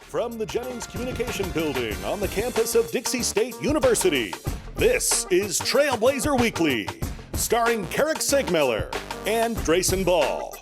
From the Jennings Communication Building on the campus of Dixie State University, this is Trailblazer Weekly, starring Keric and Drayson Ball.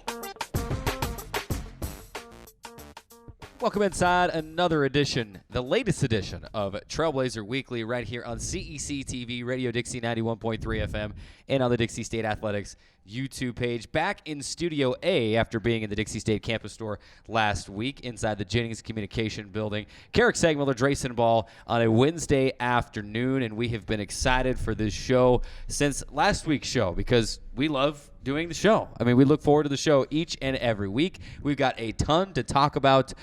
Welcome inside another edition, the latest edition of Trailblazer Weekly right here on CEC TV, Radio Dixie 91.3 FM, and on the Dixie State Athletics YouTube page. Back in Studio A after being in the Dixie State campus store last week inside the Jennings Communication Building. Keric Segmiller, Drayson Ball on a Wednesday afternoon, and we have been excited for this show since last week's show because we love doing the show. I mean, we look forward to the show each and every week. We've got a ton to talk about.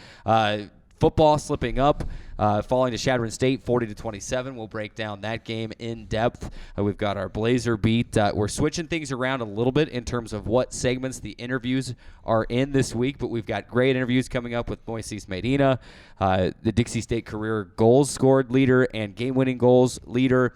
Football slipping up, falling to Chadron State 40-27. We'll break down that game in depth. We've got our Blazer beat. We're switching things around a little bit in terms of what segments the interviews are in this week, but we've got great interviews coming up with Moises Medina, the Dixie State career goals scored leader and game-winning goals leader.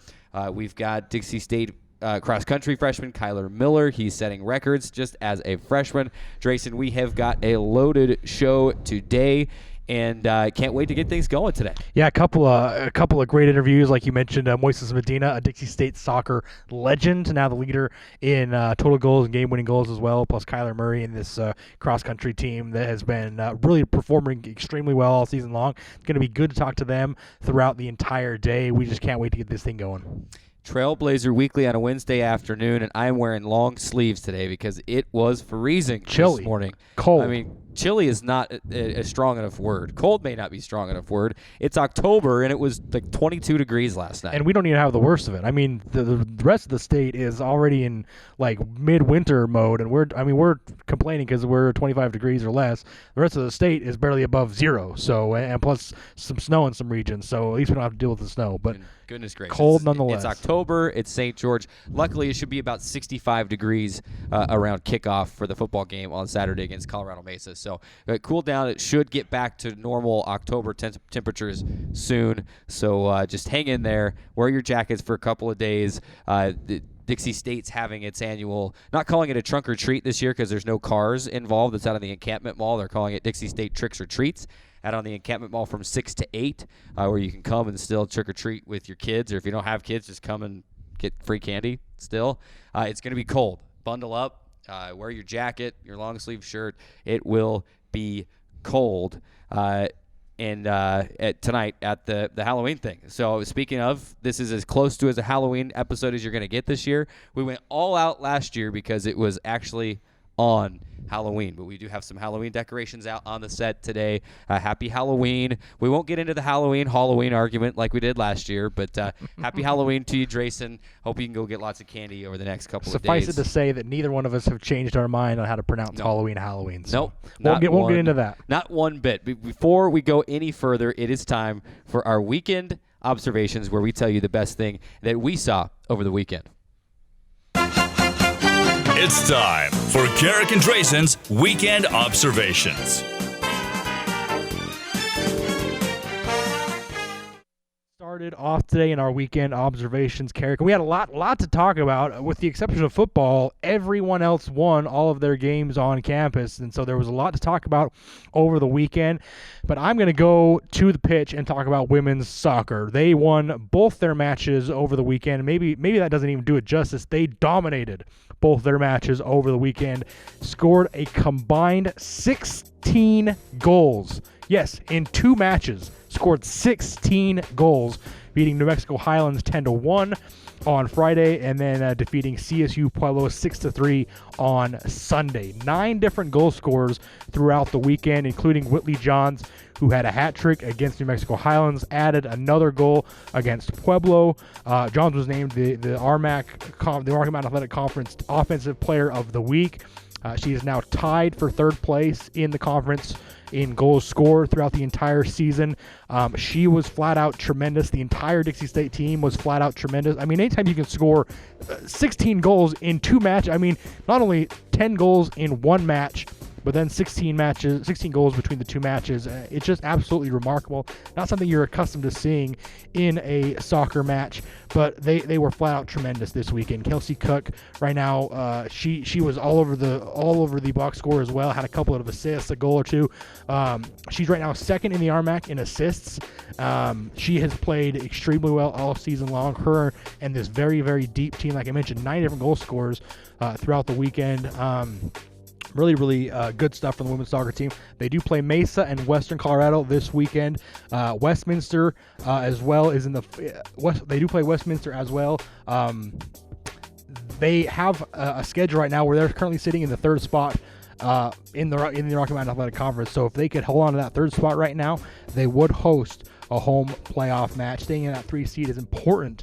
We've got Dixie State cross-country freshman Kyler Miller. He's setting records just as a freshman. Drayson, we have got a loaded show today, and can't wait to get things going today. Yeah, a couple of great interviews, like you mentioned. Moises Medina, a Dixie State soccer legend, now the leader in total goals and game-winning goals as well, plus Kyler Murray in this cross-country team that has been really performing extremely well all season long. It's going to be good to talk to them throughout the entire day. We just can't wait to get this thing going. Trailblazer Weekly on a Wednesday afternoon, and I'm wearing long sleeves today because it was freezing chilly this morning. Cold. I mean, chilly is not a strong enough word. Cold may not be strong enough word. It's October, and it was like 22 degrees last night. And we don't even have the worst of it. I mean, the rest of the state is already in like midwinter mode, and we're complaining because we're 25 degrees or less. The rest of the state is barely above zero. So, and plus some snow in some regions. So at least we don't have to deal with the snow. But goodness gracious, cold nonetheless. It's October. It's St. George. Luckily, it should be about 65 degrees around kickoff for the football game on Saturday against Colorado Mesa. So cool down. It should get back to normal October temperatures soon. So just hang in there. Wear your jackets for a couple of days. Dixie State's having its annual, not calling it a trunk or treat this year because there's no cars involved. It's out on the Encampment Mall. They're calling it Dixie State Tricks or Treats out on the Encampment Mall from 6 to 8, where you can come and still trick or treat with your kids. Or if you don't have kids, just come and get free candy still. It's going to be cold. Bundle up. Wear your jacket, your long sleeve shirt. It will be cold. Tonight at the Halloween thing. So speaking of, this is as close to as a Halloween episode as you're going to get this year. We went all out last year because it was actually on Halloween, but we do have some Halloween decorations out on the set today. Happy Halloween. We won't get into the Halloween argument like we did last year, but happy Halloween to you, Drayson. Hope you can go get lots of candy over the next couple of days. Suffice it to say that neither one of us have changed our mind on how to pronounce Halloween. So nope. Won't get into that. Not one bit. Before we go any further, it is time for our weekend observations where we tell you the best thing that we saw over the weekend. It's time for Keric and Drayson's Weekend Observations. Started off today in our weekend observations, Keric, and we had a lot to talk about. With the exception of football, everyone else won all of their games on campus, and so there was a lot to talk about over the weekend. But I'm going to go to the pitch and talk about women's soccer. They won both their matches over the weekend. Maybe that doesn't even do it justice. They dominated both their matches over the weekend, scored a combined 16 goals. Yes, in 2 matches, scored 16 goals, beating New Mexico Highlands 10-1 on Friday, and then defeating CSU Pueblo 6-3 on Sunday. 9 different goal scorers throughout the weekend, including Whitley Johns, who had a hat trick against New Mexico Highlands, added another goal against Pueblo. Johns was named the RMAC, the Rocky Mountain Athletic Conference Offensive Player of the Week. She is now tied for 3rd place in the conference in goals scored throughout the entire season. She was flat out tremendous. The entire Dixie State team was flat out tremendous. I mean, anytime you can score 16 goals in 2 matches, I mean, not only 10 goals in 1 match, But then 16 goals between the two matches. It's just absolutely remarkable. Not something you're accustomed to seeing in a soccer match, but they were flat out tremendous this weekend. Kelsey Cook, right now, she was all over the box score as well. Had a couple of assists, a goal or two. She's right now second in the RMAC in assists. She has played extremely well all season long. Her and this very, very deep team, like I mentioned, 9 different goal scorers throughout the weekend. Really, really good stuff from the women's soccer team. They do play Mesa and Western Colorado this weekend. Westminster as well is in the they do play Westminster as well. They have a schedule right now where they're currently sitting in the 3rd spot in the Rocky Mountain Athletic Conference. So if they could hold on to that 3rd spot right now, they would host a home playoff match. Staying in that 3 seed is important,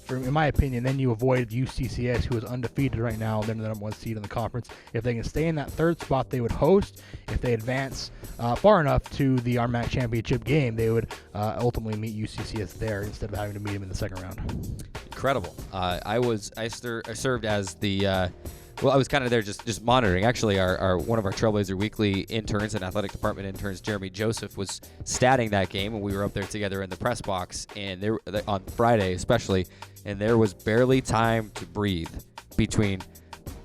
in my opinion. Then you avoid UCCS, who is undefeated right now. They're the number 1 seed in the conference. If they can stay in that 3rd spot, they would host. If they advance far enough to the RMAC championship game, they would ultimately meet UCCS there instead of having to meet them in the 2nd round. Incredible. I served as the I was kind of there just monitoring. Actually, our one of our Trailblazer Weekly interns and athletic department interns, Jeremy Joseph, was statting that game, and we were up there together in the press box, and there on Friday especially, and there was barely time to breathe between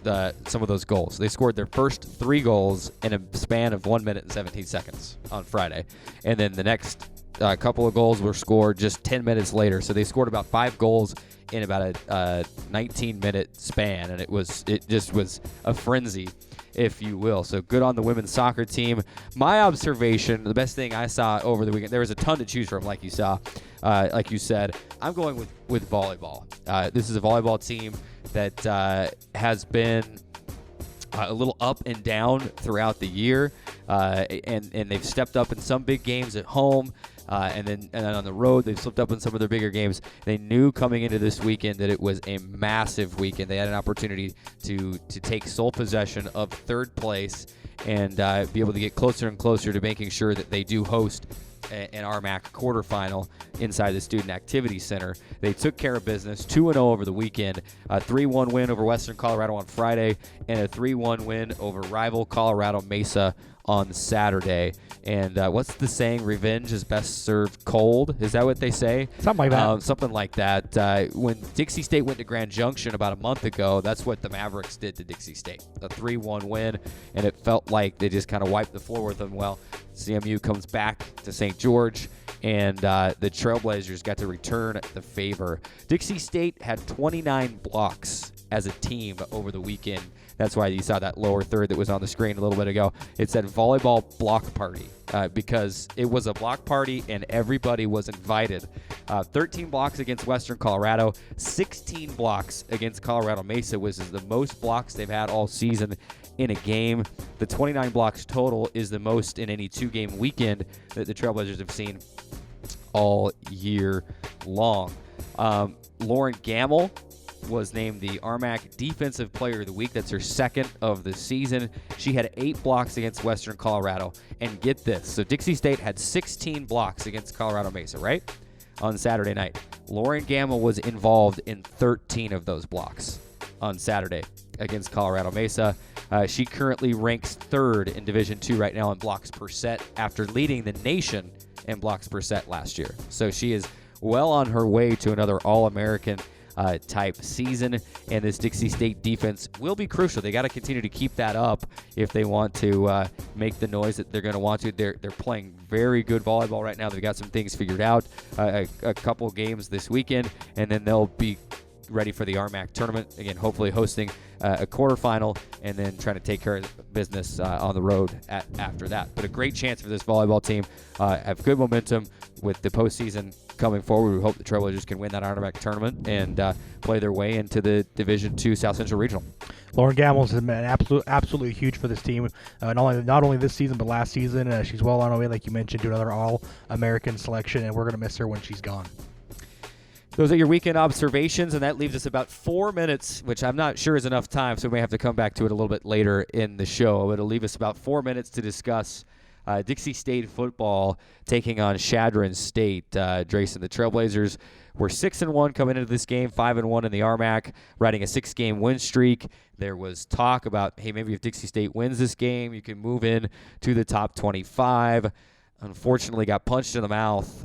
some of those goals. They scored their first 3 goals in a span of 1 minute and 17 seconds on Friday, and then the next couple of goals were scored just 10 minutes later. So they scored about 5 goals in about a 19-minute span, and it just was a frenzy, if you will. So good on the women's soccer team. My observation, the best thing I saw over the weekend, there was a ton to choose from, like you said. I'm going with volleyball. This is a volleyball team that has been a little up and down throughout the year, and they've stepped up in some big games at home. And then on the road, they've slipped up in some of their bigger games. They knew coming into this weekend that it was a massive weekend. They had an opportunity to take sole possession of 3rd place and be able to get closer and closer to making sure that they do host an RMAC quarterfinal inside the Student Activity Center. They took care of business, 2-0 over the weekend, a 3-1 win over Western Colorado on Friday, and a 3-1 win over rival Colorado Mesa on Saturday. And what's the saying? Revenge is best served cold. Is that what they say? Something like that. Something like that. When Dixie State went to Grand Junction about a month ago, that's what the Mavericks did to Dixie State. A 3-1 win, and it felt like they just kind of wiped the floor with them. Well, CMU comes back to St. George, and the Trailblazers got to return the favor. Dixie State had 29 blocks as a team over the weekend. That's why you saw that lower third that was on the screen a little bit ago. It said volleyball block party because it was a block party and everybody was invited. 13 blocks against Western Colorado, 16 blocks against Colorado Mesa, which is the most blocks they've had all season in a game. The 29 blocks total is the most in any 2-game weekend that the Trailblazers have seen all year long. Lauren Gamble was named the RMAC Defensive Player of the Week. That's her 2nd of the season. She had 8 blocks against Western Colorado. And get this, so Dixie State had 16 blocks against Colorado Mesa, right? On Saturday night. Lauren Gamble was involved in 13 of those blocks on Saturday against Colorado Mesa. She currently ranks 3rd in Division II right now in blocks per set after leading the nation in blocks per set last year. So she is well on her way to another All-American type season, and this Dixie State defense will be crucial. They got to continue to keep that up if they want to make the noise that they're going to want to. They're playing very good volleyball right now. They've got some things figured out, a couple games this weekend, and then they'll be ready for the RMAC tournament. Again, hopefully hosting a quarterfinal and then trying to take care of business on the road after that. But a great chance for this volleyball team. Have good momentum with the postseason coming forward. We hope the Trailblazers can win that RMAC tournament and play their way into the Division II South Central Regional. Lauren Gamble has been absolutely huge for this team, not only this season but last season. She's well on her way, like you mentioned, to another All-American selection, and we're going to miss her when she's gone. Those are your weekend observations, and that leaves us about 4 minutes, which I'm not sure is enough time, so we may have to come back to it a little bit later in the show. It'll leave us about 4 minutes to discuss Dixie State football taking on Chadron State. Drayson, the Trailblazers were 6-1 coming into this game, 5-1 in the RMAC, riding a 6-game win streak. There was talk about, hey, maybe if Dixie State wins this game, you can move in to the top 25. Unfortunately, got punched in the mouth,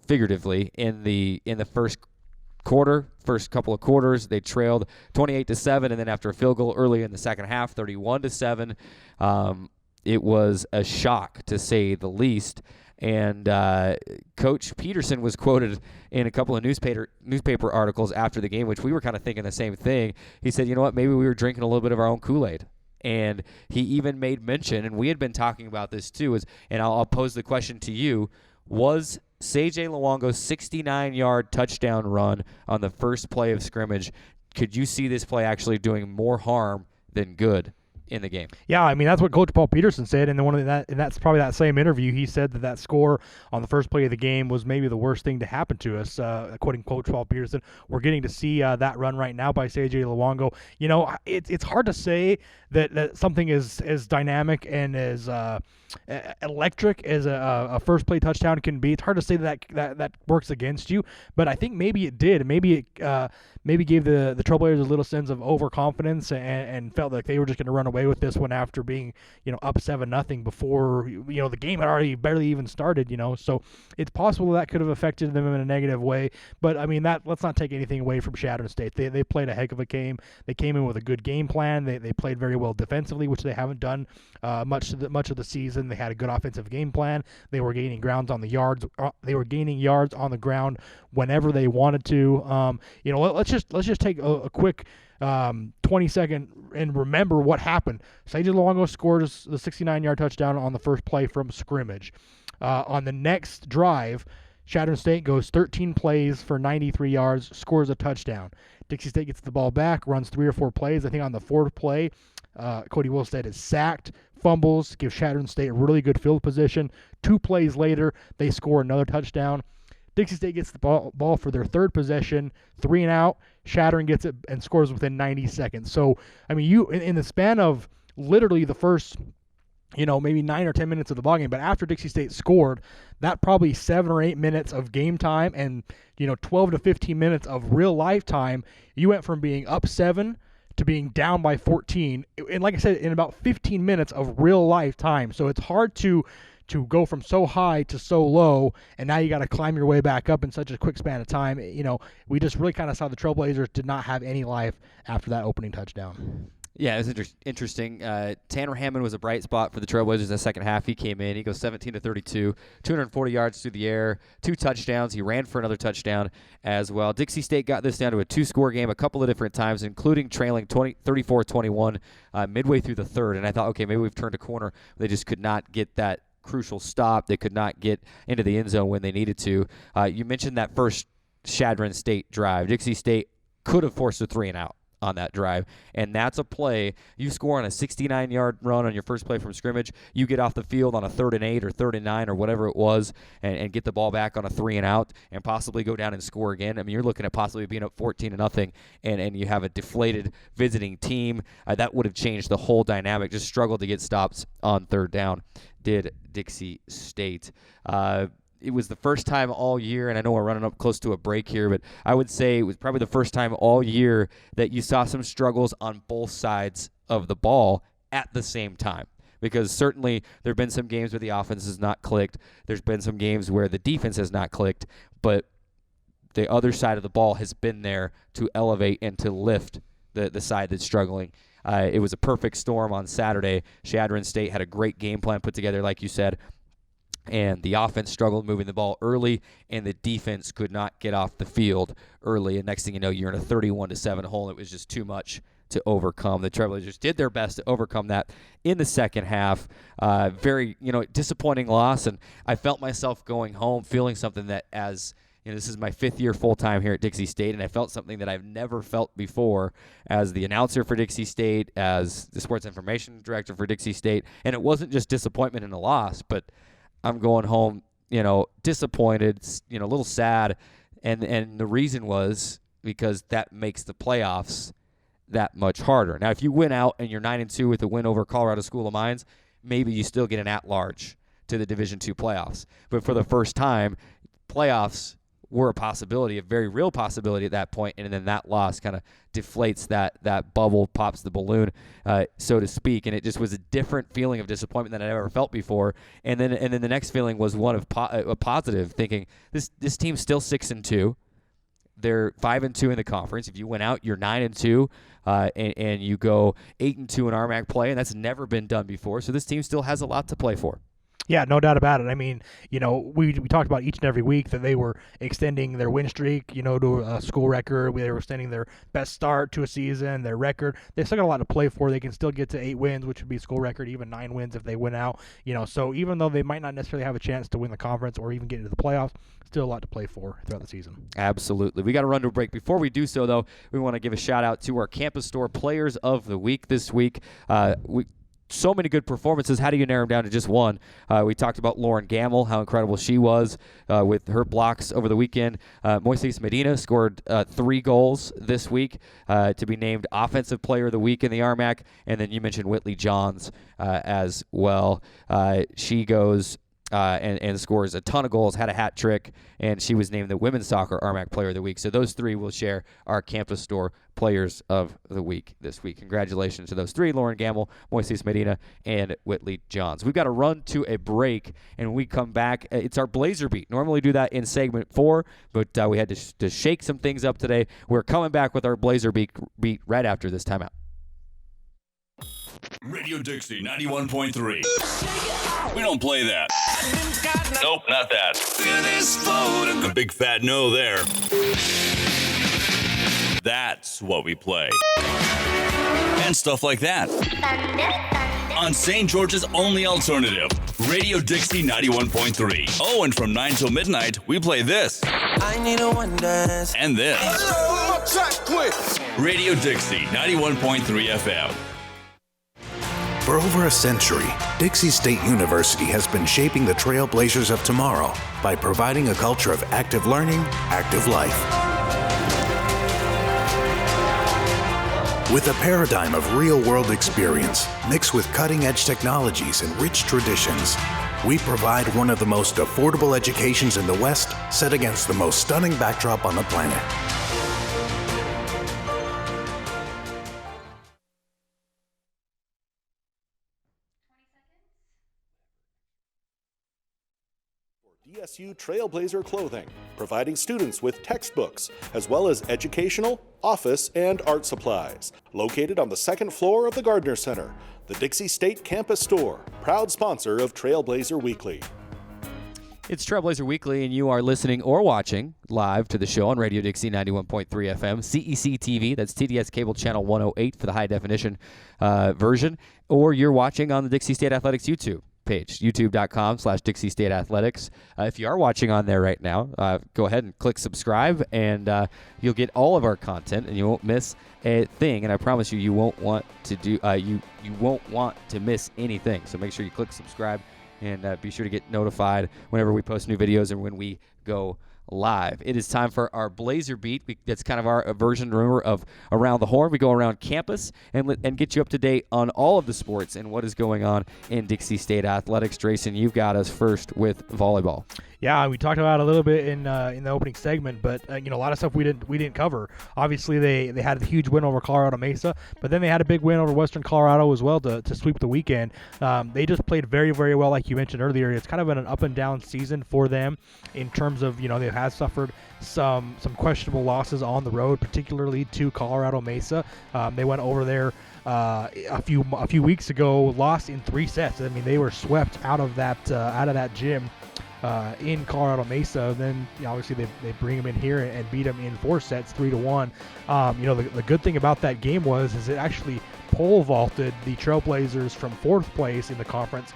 figuratively, in the first couple of quarters. They trailed 28-7, and then after a field goal early in the second half, 31-7. It was a shock, to say the least. And Coach Peterson was quoted in a couple of newspaper articles after the game, which we were kind of thinking the same thing. He said, you know what, maybe we were drinking a little bit of our own Kool-Aid. And he even made mention, and we had been talking about this too, and I'll pose the question to you, was Seijay Luongo's 69-yard touchdown run on the first play of scrimmage, could you see this play actually doing more harm than good in the game? Yeah, I mean, that's what Coach Paul Peterson said, and that's probably that same interview. He said that score on the first play of the game was maybe the worst thing to happen to us, quoting Coach Paul Peterson. We're getting to see that run right now by Seijay Luongo. You know, it's hard to say that something is as dynamic and as electric as a first play touchdown can be. It's hard to say that works against you, but I think maybe it did. Maybe it gave the Trailblazers a little sense of overconfidence and felt like they were just going to run away with this one after being, up 7-0 before, the game had already barely even started, So it's possible that could have affected them in a negative way. But, I mean, let's not take anything away from Chadron State. They played a heck of a game. They came in with a good game plan. They played very well defensively, which they haven't done much of the season. They had a good offensive game plan. They were gaining grounds on the yards. They were gaining yards on the ground whenever they wanted to. Let's just take a quick 20-second and remember what happened. Seijay Luongo scores the 69-yard touchdown on the first play from scrimmage. On the next drive, Chadron State goes 13 plays for 93 yards, scores a touchdown. Dixie State gets the ball back, runs 3 or 4 plays. I think on the fourth play, Cody Wilstead is sacked, fumbles, gives Chadron State a really good field position. 2 plays later, they score another touchdown. Dixie State gets the ball for their third possession, 3 and out. Chadron gets it and scores within 90 seconds. So, I mean, you in the span of literally the first, maybe 9 or 10 minutes of the ballgame, but after Dixie State scored, that probably 7 or 8 minutes of game time and, 12 to 15 minutes of real life time, you went from being up 7 to being down by 14. And like I said, in about 15 minutes of real life time. So it's hard to go from so high to so low, and now you got to climb your way back up in such a quick span of time. We just really kind of saw the Trailblazers did not have any life after that opening touchdown. Yeah, it was interesting. Tanner Hammond was a bright spot for the Trailblazers in the second half. He came in. He goes 17-32, 240 yards through the air, 2 touchdowns. He ran for another touchdown as well. Dixie State got this down to a 2-score game a couple of different times, including trailing 34-21 midway through the third. And I thought, okay, maybe we've turned a corner. They just could not get that crucial stop. They could not get into the end zone when they needed to. You mentioned that first Chadron State drive. Dixie State could have forced a 3 and out on that drive, and that's a play. You score on a 69-yard run on your first play from scrimmage, you get off the field on a 3rd and 8 or 3rd and 9 or whatever it was, and get the ball back on a 3 and out and possibly go down and score again. I mean, you're looking at possibly being up 14-0, and you have a deflated visiting team. That would have changed the whole dynamic. Just struggled to get stops on 3rd down, did Dixie State. It was the first time all year, and I know we're running up close to a break here, but I would say it was probably the first time all year that you saw some struggles on both sides of the ball at the same time. Because certainly there have been some games where the offense has not clicked. There's been some games where the defense has not clicked, but the other side of the ball has been there to elevate and to lift the side that's struggling. It was a perfect storm on Saturday. Chadron State had a great game plan put together, like you said, and the offense struggled moving the ball early, and the defense could not get off the field early. And next thing you know, you're in a 31-7 hole. It was just too much to overcome. The Trailblazers did their best to overcome that in the second half. Very, disappointing loss, and I felt myself going home feeling something that this is my 5th year full-time here at Dixie State, and I felt something that I've never felt before as the announcer for Dixie State, as the sports information director for Dixie State. And it wasn't just disappointment in a loss, but I'm going home, disappointed, a little sad. And the reason was because that makes the playoffs that much harder. Now, if you win out and you're 9-2 with a win over Colorado School of Mines, maybe you still get an at-large to the Division II playoffs. But for the first time, playoffs were a possibility, a very real possibility at that point, and then that loss kind of deflates that bubble, pops the balloon, so to speak, and it just was a different feeling of disappointment than I'd ever felt before. And then the next feeling was one of a positive, thinking this team's still 6-2. They're 5-2 in the conference. If you went out, you're 9-2, and you go 8-2 in RMAC play, and that's never been done before. So this team still has a lot to play for. Yeah, no doubt about it. I mean, we talked about each and every week that they were extending their win streak, to a school record. They were extending their best start to a season, their record. They still got a lot to play for. They can still get to 8 wins, which would be school record, even 9 wins if they win out. So even though they might not necessarily have a chance to win the conference or even get into the playoffs, still a lot to play for throughout the season. Absolutely. We got to run to a break. Before we do so, though, we want to give a shout-out to our Campus Store Players of the Week this week. So many good performances. How do you narrow them down to just one? We talked about Lauren Gamble, how incredible she was with her blocks over the weekend. Moises Medina scored 3 goals this week to be named Offensive Player of the Week in the RMAC. And then you mentioned Whitley Johns as well. She goes and scores a ton of goals, had a hat trick, and she was named the Women's Soccer RMAC Player of the Week. So those 3 will share our Campus Store Players of the Week this week. Congratulations to those 3, Lauren Gamble, Moises Medina, and Whitley Johns. We've got to run to a break, and when we come back, it's our Blazer Beat. Normally do that in segment 4, but we had to shake some things up today. We're coming back with our Blazer Beat right after this timeout. Radio Dixie 91.3. We don't play that. Nope, not that. A big fat no there. That's what we play. And stuff like that. On St. George's only alternative, Radio Dixie 91.3. Oh, and from 9 till midnight, we play this. I need a one dance. And this. Radio Dixie 91.3 FM. For over a century, Dixie State University has been shaping the trailblazers of tomorrow by providing a culture of active learning, active life. With a paradigm of real-world experience mixed with cutting-edge technologies and rich traditions, we provide one of the most affordable educations in the West, set against the most stunning backdrop on the planet. DSU Trailblazer Clothing, providing students with textbooks, as well as educational, office, and art supplies. Located on the 2nd floor of the Gardner Center, the Dixie State Campus Store, proud sponsor of Trailblazer Weekly. It's Trailblazer Weekly, and you are listening or watching live to the show on Radio Dixie 91.3 FM, CEC TV, that's TDS Cable Channel 108 for the high-definition version, or you're watching on the Dixie State Athletics YouTube page, youtube.com/Dixie State Athletics. If you are watching on there right now, go ahead and click subscribe, and you'll get all of our content, and you won't miss a thing. And I promise you, you won't want to you won't want to miss anything. So make sure you click subscribe, and be sure to get notified whenever we post new videos and when we go live. It is time for our Blazer Beat. That's kind of our version, remember, of Around the Horn. We go around campus and get you up to date on all of the sports and what is going on in Dixie State athletics. Drayson, you've got us first with volleyball. Yeah, we talked about it a little bit in the opening segment, but a lot of stuff we didn't cover. Obviously, they had a huge win over Colorado Mesa, but then they had a big win over Western Colorado as well to sweep the weekend. They just played very, very well, like you mentioned earlier. It's kind of been an up and down season for them in terms of they have suffered some questionable losses on the road, particularly to Colorado Mesa. They went over there a few weeks ago, lost in 3 sets. I mean, they were swept out of that gym. In Colorado Mesa. Then obviously they bring them in here and beat them in 4 sets, 3-1. The good thing about that game is it actually pole vaulted the Trailblazers from 4th place in the conference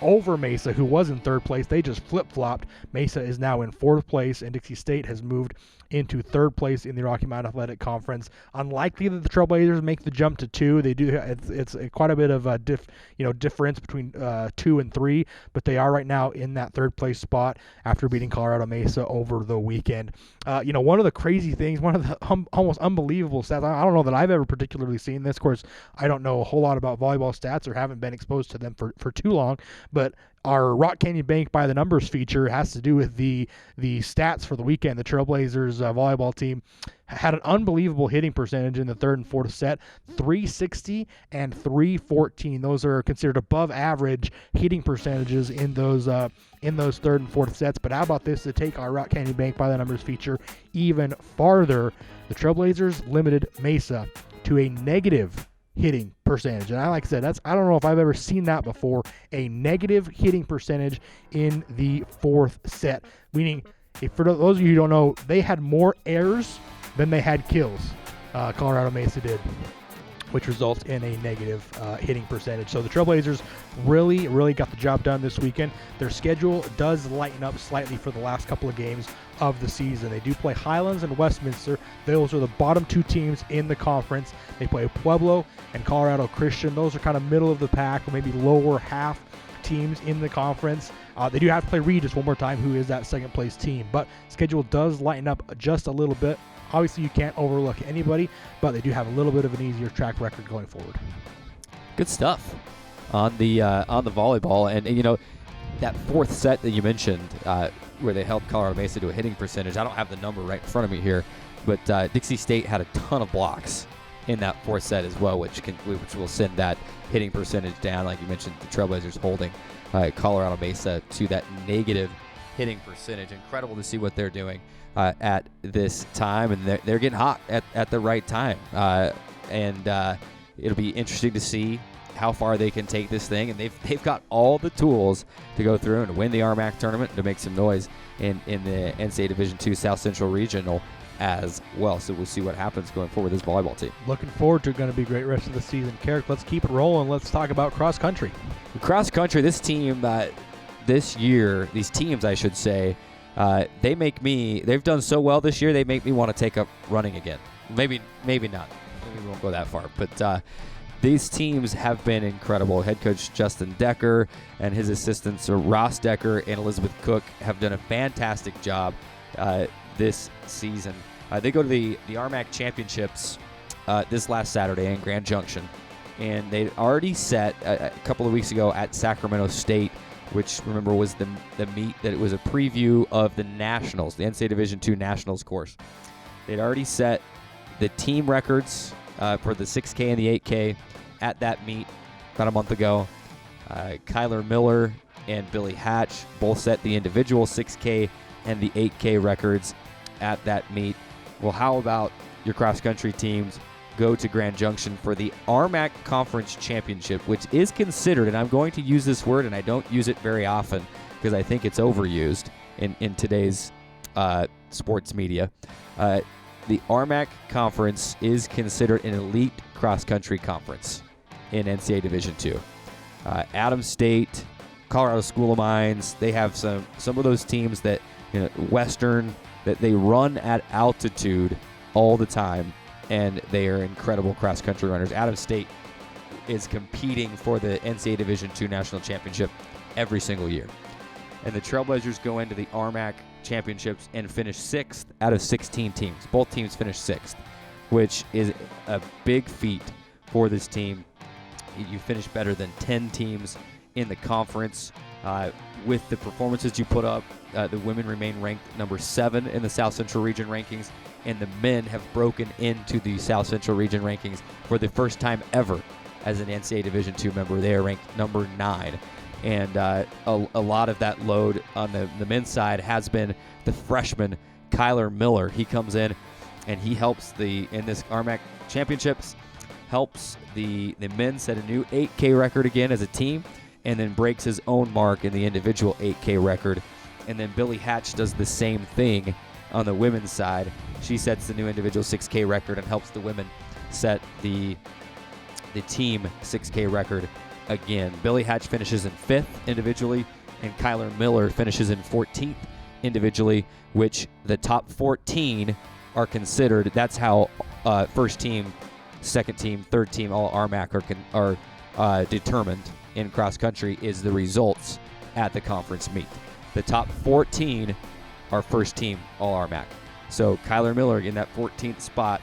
over Mesa, who was in 3rd place. They just flip-flopped. Mesa is now in 4th place, and Dixie State has moved into third place in the Rocky Mountain Athletic Conference. Unlikely that the Trailblazers make the jump to 2. They do. It's quite a bit of a difference between 2 and 3, but they are right now in that third place spot after beating Colorado Mesa over the weekend. One of the crazy things, one of the almost unbelievable stats. I don't know that I've ever particularly seen this. Of course, I don't know a whole lot about volleyball stats or haven't been exposed to them for too long, but our Rock Canyon Bank by the Numbers feature has to do with the stats for the weekend. The Trailblazers volleyball team had an unbelievable hitting percentage in the third and fourth set, 360 and 314. Those are considered above average hitting percentages in those third and fourth sets. But how about this to take our Rock Canyon Bank by the Numbers feature even farther? The Trailblazers limited Mesa to a negative hitting percentage. And like I said, I don't know if I've ever seen that before, a negative hitting percentage in the fourth set. Meaning, for those of you who don't know, they had more errors than they had kills. Colorado Mesa did, which results in a negative hitting percentage. So the Trailblazers really got the job done this weekend. Their schedule does lighten up slightly for the last couple of games of the season. They do play Highlands and Westminster. Those are the bottom 2 teams in the conference. They play Pueblo and Colorado Christian. Those are kind of middle of the pack, or maybe lower half teams in the conference. They do have to play Regis one more time, who is that second place team. But schedule does lighten up just a little bit. Obviously, you can't overlook anybody, but they do have a little bit of an easier track record going forward. Good stuff on the volleyball, and that fourth set that you mentioned, where they held Colorado Mesa to a hitting percentage. I don't have the number right in front of me here, but Dixie State had a ton of blocks in that fourth set as well, which will send that hitting percentage down. Like you mentioned, the Trailblazers holding Colorado Mesa to that negative hitting percentage. Incredible to see what they're doing at this time, and they're getting hot at the right time. And it'll be interesting to see how far they can take this thing, and they've got all the tools to go through and win the RMAC tournament, to make some noise in the NCAA Division II South Central Regional as well. So we'll see what happens going forward with this volleyball team. Looking forward to going to be a great rest of the season. Keric, let's keep it rolling. Let's talk about cross country. Cross country, this team this year, these teams I should say, they've done so well this year, they make me want to take up running again. Maybe not. Maybe we won't go that far, but these teams have been incredible. Head coach Justin Decker and his assistants Ross Decker and Elizabeth Cook have done a fantastic job this season. They go to the RMAC Championships this last Saturday in Grand Junction, and they'd already set a couple of weeks ago at Sacramento State, which, remember, was the meet that it was a preview of the Nationals, the NCAA Division II Nationals course. They'd already set the team records for the 6K and the 8K at that meet about a month ago. Kyler Miller and Billy Hatch both set the individual 6K and the 8K records at that meet. Well, how about your cross-country teams go to Grand Junction for the RMAC Conference Championship, which is considered, and I'm going to use this word, and I don't use it very often because I think it's overused in today's sports media. The RMAC Conference is considered an elite cross-country conference in NCAA Division II. Adams State, Colorado School of Mines, they have some of those teams that, Western, that they run at altitude all the time, and they are incredible cross-country runners. Adams State is competing for the NCAA Division II National Championship every single year. And the Trailblazers go into the RMAC Championships and finish 6th out of 16 teams. Both teams finish 6th, which is a big feat for this team. You finish better than 10 teams in the conference. With the performances you put up, the women remain ranked number 7 in the South Central Region rankings, and the men have broken into the South Central Region rankings for the first time ever as an NCAA Division II member. They are ranked number 9. And a lot of that load on the men's side has been the freshman Kyler Miller. He comes in and he helps in this RMAC Championships, helps the men set a new 8K record again as a team, and then breaks his own mark in the individual 8K record. And then Billy Hatch does the same thing on the women's side. She sets the new individual 6K record and helps the women set the team 6K record again. Billy Hatch finishes in 5th individually, and Kyler Miller finishes in 14th individually, which the top 14 are considered. That's how first team, second team, third team, all RMAC are determined in cross country, is the results at the conference meet. The top 14 are first team all RMAC. So Kyler Miller in that 14th spot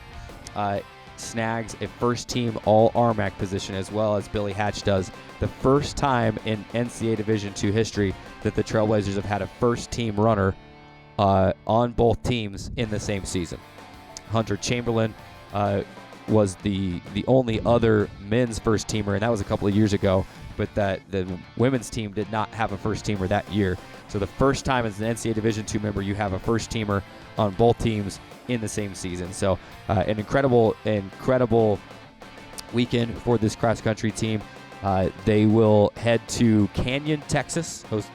snags a first team all RMAC position, as well as Billy Hatch does. The first time in NCAA Division II history that the Trailblazers have had a first team runner on both teams in the same season. Hunter Chamberlain was the only other men's first teamer, and that was a couple of years ago, but the women's team did not have a first teamer that year. So the first time as an NCAA Division II member, you have a first teamer on both teams in the same season. So an incredible weekend for this cross country team. They will head to Canyon, Texas, host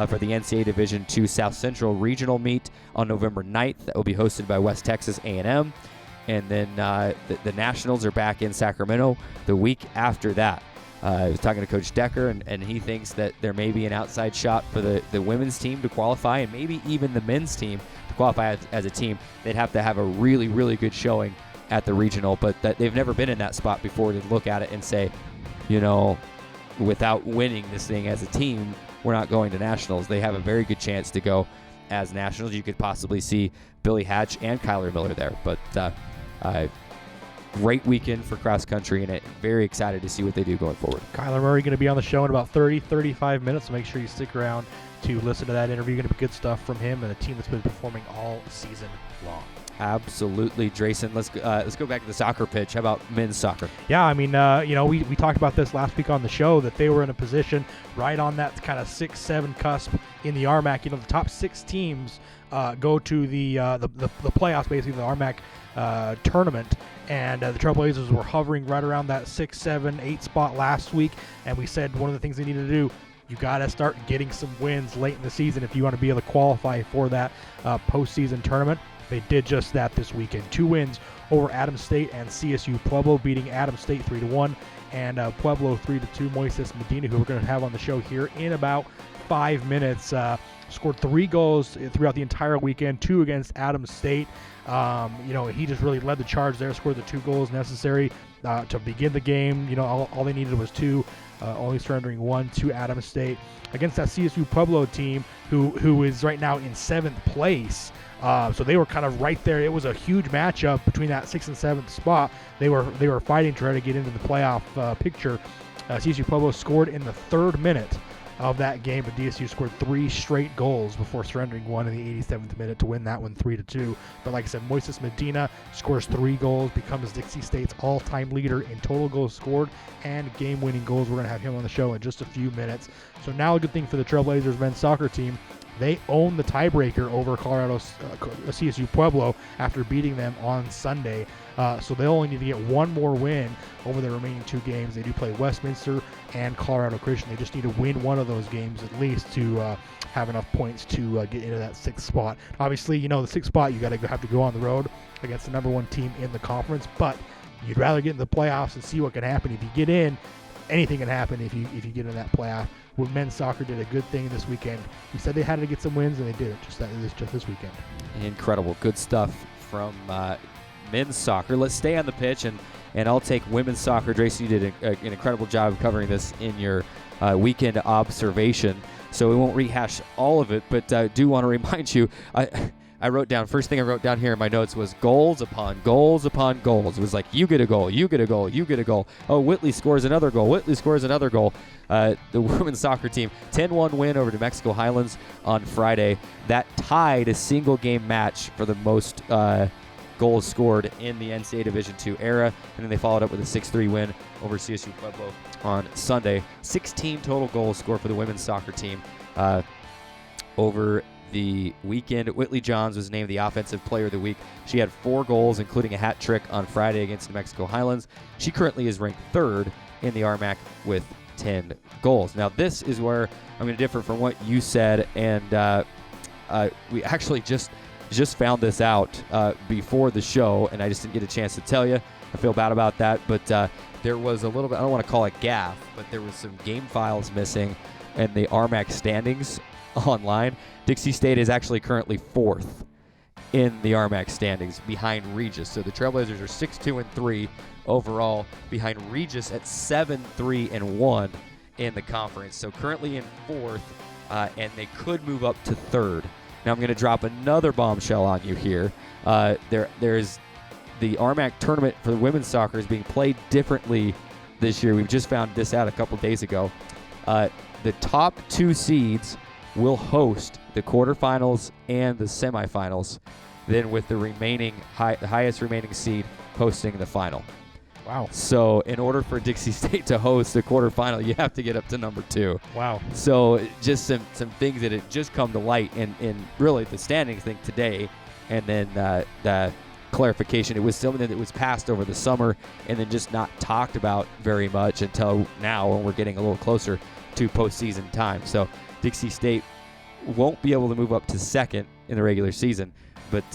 for the NCAA Division II South Central Regional Meet on November 9th. That will be hosted by West Texas A&M. And then the Nationals are back in Sacramento the week after that. I was talking to Coach Decker, and he thinks that there may be an outside shot for the women's team to qualify, and maybe even the men's team to qualify as a team. They'd have to have a really, really good showing at the regional, but that they've never been in that spot before to look at it and say, without winning this thing as a team, we're not going to nationals. They have a very good chance to go as nationals. You could possibly see Billy Hatch and Kyler Miller there, but great weekend for cross country, and very excited to see what they do going forward. Kyler Murray going to be on the show in about 30-35 minutes, so make sure you stick around to listen to that interview. Going to be good stuff from him and a team that's been performing all season long. Absolutely, Drayson. Let's go back to the soccer pitch. How about men's soccer? Yeah, I mean, we talked about this last week on the show, that they were in a position right on that kind of 6-7 cusp in the RMAC. The top 6 teams go to the playoffs, basically the RMAC tournament, and the Trailblazers were hovering right around that 6, 7, 8 spot last week, and we said one of the things they needed to do, you got to start getting some wins late in the season if you want to be able to qualify for that postseason tournament. They did just that this weekend. 2 wins over Adams State and CSU Pueblo, beating Adams State 3-1 and Pueblo 3-2. Moises Medina, who we're going to have on the show here in about 5 minutes, scored 3 goals throughout the entire weekend, 2 against Adams State. He just really led the charge there, scored the 2 goals necessary to begin the game. All they needed was 2, only surrendering 1 to Adams State. Against that CSU Pueblo team, who is right now in 7th place. So they were kind of right there. It was a huge matchup between that 6th and 7th spot. They were fighting to try to get into the playoff picture. CSU Pueblo scored in the 3rd minute of that game, but DSU scored 3 straight goals before surrendering 1 in the 87th minute to win that one 3-2. But like I said, Moises Medina scores 3 goals, becomes Dixie State's all-time leader in total goals scored and game-winning goals. We're going to have him on the show in just a few minutes. So now a good thing for the Trailblazers men's soccer team. They own the tiebreaker over Colorado's CSU Pueblo after beating them on Sunday. So they'll only need to get 1 more win over the remaining 2 games. They do play Westminster and Colorado Christian. They just need to win one of those games at least to have enough points to get into that 6th spot. Obviously, the 6th spot, you have to go on the road against the number 1 team in the conference, but you'd rather get in the playoffs and see what can happen. If you get in, anything can happen if you get in that playoff. Well, men's soccer did a good thing this weekend. We said they had to get some wins, and they did it just this weekend. Incredible. Good stuff from men's soccer. Let's stay on the pitch, and I'll take women's soccer. Drayson, you did an incredible job of covering this in your weekend observation, so we won't rehash all of it, but I do want to remind you, I wrote down, first thing I wrote down here in my notes was goals upon goals upon goals. It was like, you get a goal, you get a goal, you get a goal. Oh, Whitley scores another goal. Whitley scores another goal. The women's soccer team, 10-1 win over New Mexico Highlands on Friday. That tied a single-game match for the most goals scored in the NCAA Division II era. And then they followed up with a 6-3 win over CSU Pueblo on Sunday. 16 total goals scored for the women's soccer team over the weekend. Whitley Johns was named the Offensive Player of the Week. She had 4 goals, including a hat trick on Friday against New Mexico Highlands. She currently is ranked 3rd in the RMAC with 10 goals. Now, this is where I'm going to differ from what you said, and we actually just found this out before the show, and I just didn't get a chance to tell you. I feel bad about that, but there was a little bit, I don't want to call it gaffe, but there was some game files missing in the RMAC standings online. Dixie State is actually currently 4th in the RMAC standings behind Regis. So the Trailblazers are 6-2-3 overall behind Regis at 7-3-1 in the conference. So currently in 4th, and they could move up to 3rd. Now I'm going to drop another bombshell on you here. There's the RMAC tournament for the women's soccer is being played differently this year. We've just found this out a couple days ago. The top 2 seeds will host the quarterfinals and the semifinals, then with the highest remaining seed hosting the final. Wow. So in order for Dixie State to host the quarterfinal, you have to get up to number 2. Wow. So just some things that had just come to light in really the standings thing today, and then the clarification. It was something that was passed over the summer and then just not talked about very much until now when we're getting a little closer to postseason time. So Dixie State won't be able to move up to 2nd in the regular season, but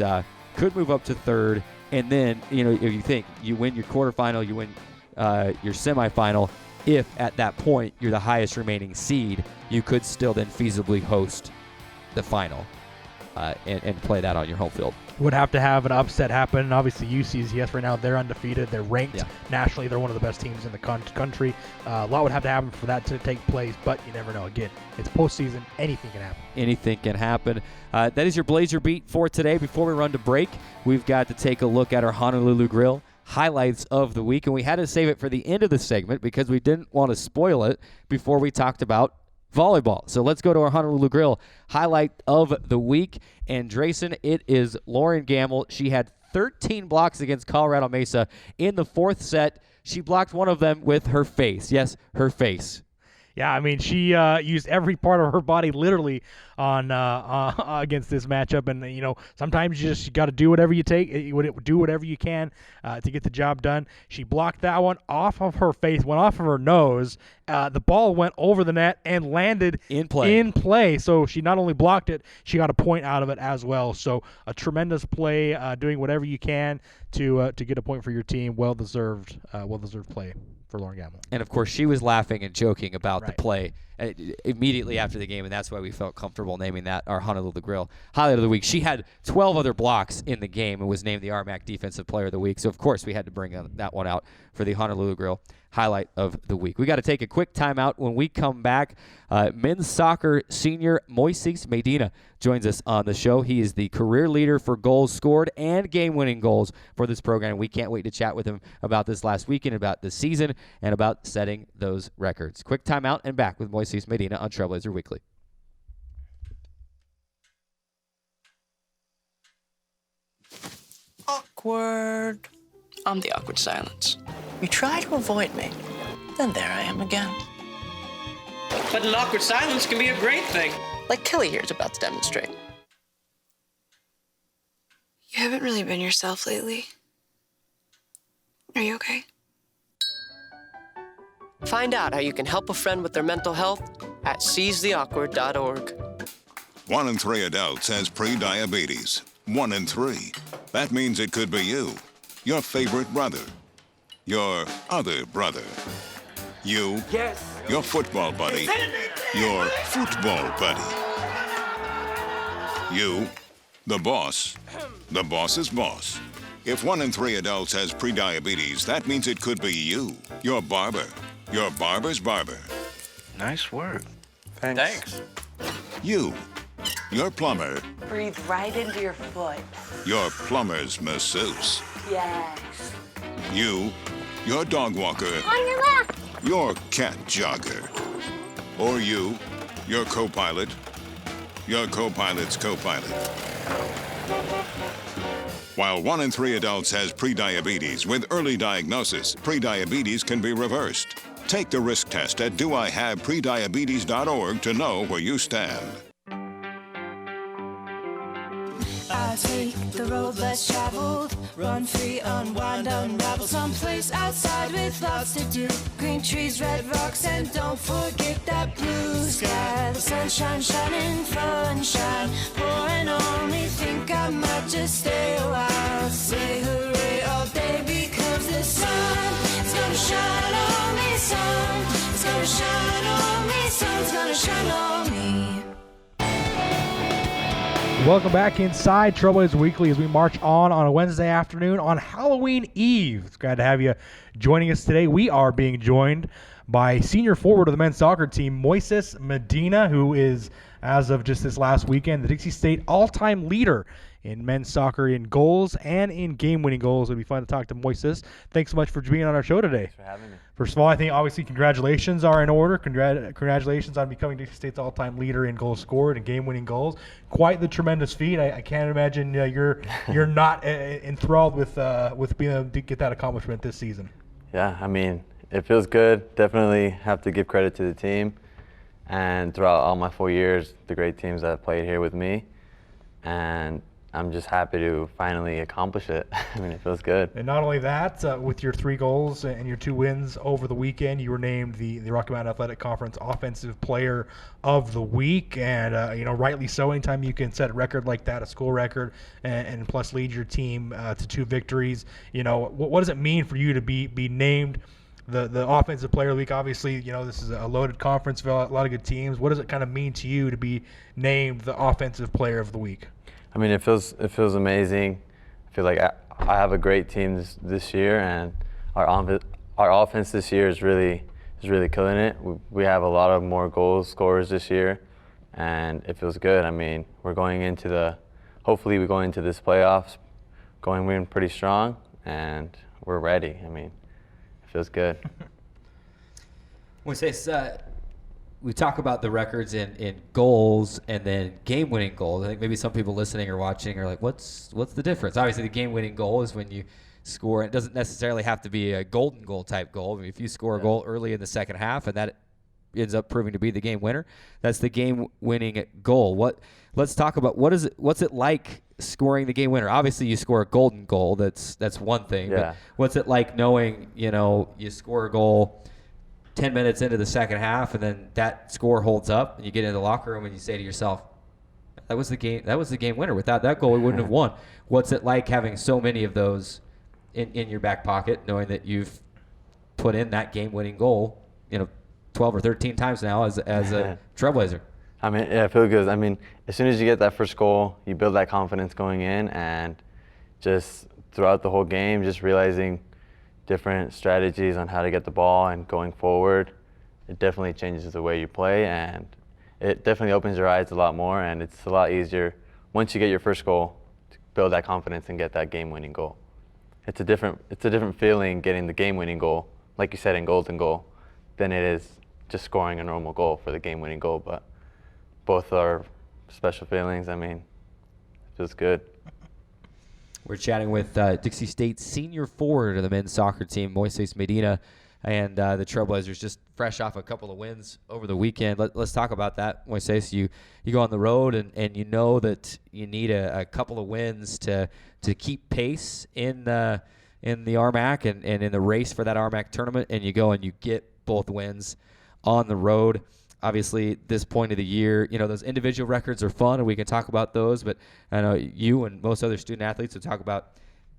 could move up to 3rd. And then, if you think you win your quarterfinal, you win your semifinal, if at that point you're the highest remaining seed, you could still then feasibly host the final and play that on your home field. Would have to have an upset happen. And obviously, UCCS right now, they're undefeated. They're ranked nationally. They're one of the best teams in the country. A lot would have to happen for that to take place, but you never know. Again, it's postseason. Anything can happen. Anything can happen. That is your Blazer Beat for today. Before we run to break, we've got to take a look at our Honolulu Grill highlights of the week, and we had to save it for the end of the segment because we didn't want to spoil it before we talked about volleyball. So let's go to our Honolulu Grill highlight of the week. And Drayson, it is Lauren Gamble. She had 13 blocks against Colorado Mesa in the 4th set. She blocked one of them with her face. Yes, her face. Yeah, I mean, she used every part of her body literally on against this matchup, and sometimes you got to do whatever you do whatever you can to get the job done. She blocked that one off of her face, went off of her nose. The ball went over the net and landed in play. So she not only blocked it, she got a point out of it as well. So a tremendous play, doing whatever you can to get a point for your team. Well deserved play for Lauren Gamble. And of course, she was laughing and joking about the play immediately after the game, and that's why we felt comfortable naming that our Honolulu Grill highlight of the week. She had 12 other blocks in the game and was named the RMAC Defensive Player of the Week. So of course, we had to bring that one out for the Honolulu Grill highlight of the week. We got to take a quick timeout. When we come back, men's soccer senior Moises Medina joins us on the show. He is the career leader for goals scored and game-winning goals for this program. We can't wait to chat with him about this last weekend, about the season, and about setting those records. Quick timeout and back with Moises Medina on Trailblazer Weekly. Awkward. I'm the awkward silence. You try to avoid me, then there I am again. But an awkward silence can be a great thing. Like Kelly here is about to demonstrate. You haven't really been yourself lately. Are you okay? Find out how you can help a friend with their mental health at seizetheawkward.org. 1 in 3 adults has pre-diabetes. 1 in 3. That means it could be you, your favorite brother, your other brother, you, your football buddy, your football buddy, you, the boss's boss. If 1 in 3 adults has pre-diabetes, that means it could be you, your barber, your barber's barber. Nice work. Thanks. You, your plumber, Breathe right into your foot. your plumber's masseuse. Yes. You, your dog walker, On your left. your cat jogger. Or you, your co-pilot, your co-pilot's co-pilot. While 1 in 3 adults has prediabetes, with early diagnosis, prediabetes can be reversed. Take the risk test at doihaveprediabetes.org to know where you stand. I take the road less traveled, run free, unwind, unravel, someplace outside with lots to do. Green trees, red rocks, and don't forget that blue sky. The sunshine shining, sunshine pouring on me. Think I might just stay a while. Say hooray all day because the sun is gonna shine on me. Sun is gonna shine on me. Sun's gonna shine on me. Welcome back inside Trailblazer Weekly as we march on a Wednesday afternoon on Halloween Eve. It's glad to have you joining us today. We are being joined by senior forward of the men's soccer team, Moises Medina, who is, as of just this last weekend, the Dixie State all-time leader in men's soccer in goals and in game-winning goals. It'll be fun to talk to Moises. Thanks so much for being on our show today. Thanks for having me. First of all, I think obviously congratulations are in order. Congratulations on becoming Dixie State's all-time leader in goals scored and game-winning goals. Quite the tremendous feat. I can't imagine you're not enthralled with being able to get that accomplishment this season. Yeah, I mean, it feels good. Definitely have to give credit to the team. And throughout all my 4 years, the great teams that have played here with me. And I'm just happy to finally accomplish it. I mean, it feels good. And not only that, with your 3 goals and your 2 wins over the weekend, you were named the Rocky Mountain Athletic Conference Offensive Player of the Week. And, rightly so. Anytime you can set a record like that, a school record, and plus lead your team to 2 victories, what does it mean for you to be named the Offensive Player of the Week? Obviously, this is a loaded conference, a lot of good teams. What does it kind of mean to you to be named the Offensive Player of the Week? I mean, it feels amazing. I feel like I have a great team this year, and our offense this year is really killing it. We have a lot of more goal scorers this year, and it feels good. I mean, hopefully we go into this playoffs going in pretty strong, and we're ready. I mean, it feels good. We talk about the records in goals and then game-winning goals. I think maybe some people listening or watching are like, what's the difference? Obviously, the game-winning goal is when you score. It doesn't necessarily have to be a golden goal type goal. I mean, if you score a goal early in the second half and that ends up proving to be the game winner, that's the game-winning goal. Let's talk about what's it like scoring the game winner? Obviously, you score a golden goal. That's one thing. Yeah. But what's it like knowing you score a goal 10 minutes into the second half, and then that score holds up, and you get into the locker room and you say to yourself, that was the game winner. Without that goal, we wouldn't have won. What's it like having so many of those in your back pocket, knowing that you've put in that game-winning goal, 12 or 13 times now as a Trailblazer? I mean, yeah, it feels good. I mean, as soon as you get that first goal, you build that confidence going in, and just throughout the whole game, just realizing different strategies on how to get the ball and going forward. It definitely changes the way you play, and it definitely opens your eyes a lot more, and it's a lot easier once you get your first goal to build that confidence and get that game-winning goal. It's a different feeling getting the game-winning goal, like you said, in golden goal, than it is just scoring a normal goal for the game-winning goal. But both are special feelings. I mean, it feels good. We're chatting with Dixie State's senior forward of the men's soccer team, Moises Medina, and the Trailblazers just fresh off a couple of wins over the weekend. Let's talk about that, Moises. You go on the road, and you know that you need a couple of wins to keep pace in the RMAC and in the race for that RMAC tournament, and you go and you get both wins on the road. Obviously, this point of the year, those individual records are fun, and we can talk about those. But I know you and most other student athletes will talk about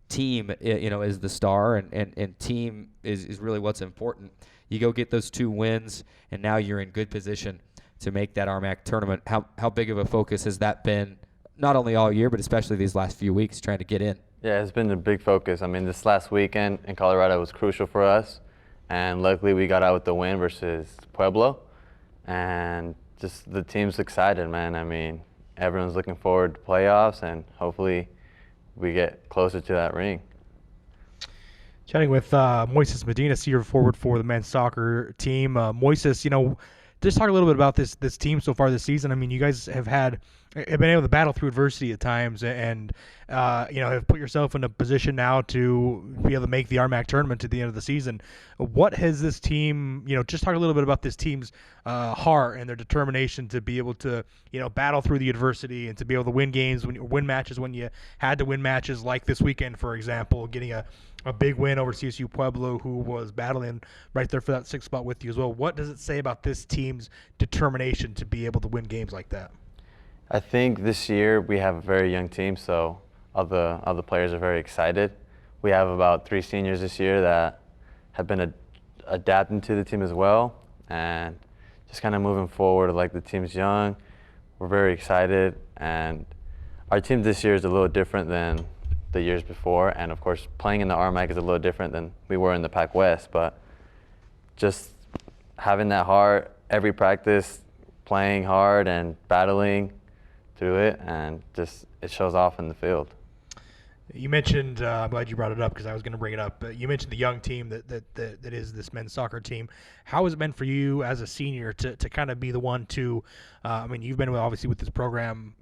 team, is the star, and team is really what's important. You go get those 2 wins, and now you're in good position to make that RMAC tournament. How big of a focus has that been, not only all year, but especially these last few weeks trying to get in? Yeah, it's been a big focus. I mean, this last weekend in Colorado was crucial for us, and luckily we got out with the win versus Pueblo. And just the team's excited, man. I mean, everyone's looking forward to playoffs, and hopefully we get closer to that ring. Chatting with Moises Medina, senior forward for the men's soccer team. Moises, just talk a little bit about this team so far this season. I mean, you guys have been able to battle through adversity at times, and have put yourself in a position now to be able to make the RMAC tournament at the end of the season. What has this team, just talk a little bit about this team's heart and their determination to be able to, battle through the adversity and to be able to win games, win matches when you had to win matches, like this weekend, for example, getting a big win over CSU Pueblo, who was battling right there for that 6th spot with you as well. What does it say about this team's determination to be able to win games like that? I think this year we have a very young team, so all the players are very excited. We have about 3 seniors this year that have been adapting to the team as well, and just kind of moving forward. Like, the team's young, we're very excited, and our team this year is a little different than the years before, and of course playing in the RMAC is a little different than we were in the Pac West, but just having that heart every practice, playing hard and battling through it, and just it shows off in the field. You mentioned, I'm glad you brought it up because I was going to bring it up. You mentioned the young team that is this men's soccer team. How has it been for you as a senior to kind of be the one to, I mean, you've been obviously with this program,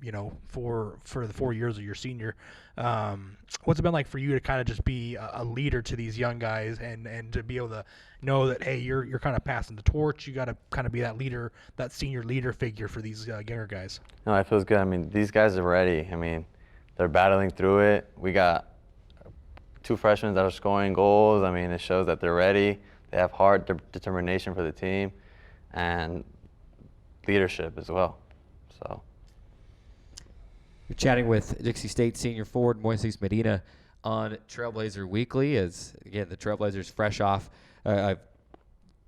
for the 4 years of your senior. What's it been like for you to kind of just be a leader to these young guys and to be able to know that, hey, you're kind of passing the torch. You got to kind of be that leader, that senior leader figure for these younger guys. No, it feels good. I mean, these guys are ready. I mean, they're battling through it. We got 2 freshmen that are scoring goals. I mean, it shows that they're ready. They have heart, determination for the team, and leadership as well. So, you're chatting with Dixie State senior forward Moises Medina on Trailblazer Weekly. As again, the Trailblazers fresh off a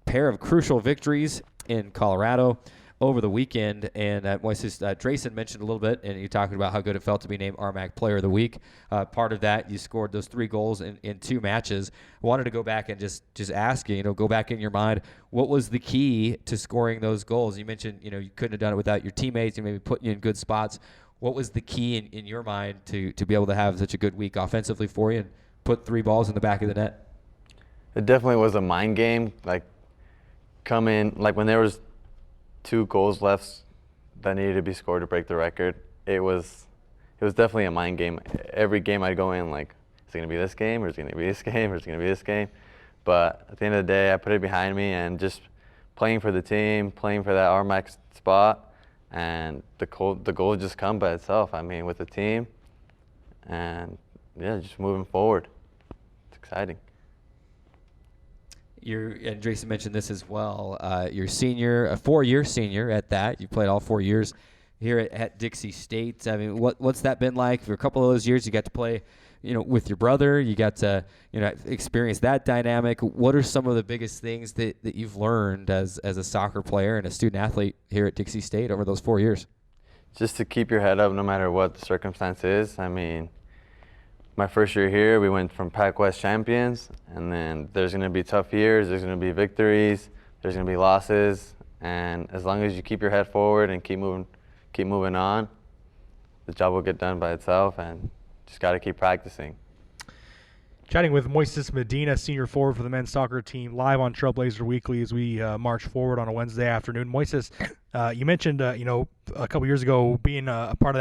pair of crucial victories in Colorado over the weekend, and Moises Drayson mentioned a little bit, and you talking about how good it felt to be named RMAC Player of the Week. Part of that, you scored those 3 goals in 2 matches. I wanted to go back and just ask you, go back in your mind, what was the key to scoring those goals? You mentioned, you couldn't have done it without your teammates and maybe putting you in good spots. What was the key in your mind to be able to have such a good week offensively for you and put 3 balls in the back of the net? It definitely was a mind game. Like, when there was 2 goals left that needed to be scored to break the record, it was definitely a mind game. Every game I'd go in like, is it going to be this game, or is it going to be this game, or is it going to be this game? But at the end of the day, I put it behind me and just playing for the team, playing for that RMAC spot, and the goal just come by itself. I mean, with the team, and yeah, just moving forward. It's exciting. And Drayson mentioned this as well. You're senior, a 4-year senior at that. You played all 4 years here at Dixie State. I mean, what's that been like? For a couple of those years, you got to play, with your brother. You got to, experience that dynamic. What are some of the biggest things that you've learned as a soccer player and a student athlete here at Dixie State over those 4 years? Just to keep your head up no matter what the circumstance is. I mean, my first year here, we went from Pac West champions, and then there's going to be tough years, there's going to be victories, there's going to be losses, and as long as you keep your head forward and keep moving on, the job will get done by itself, and just got to keep practicing. Chatting with Moises Medina, senior forward for the men's soccer team, live on Trailblazer Weekly as we march forward on a Wednesday afternoon. Moises, you mentioned, a couple years ago being a part of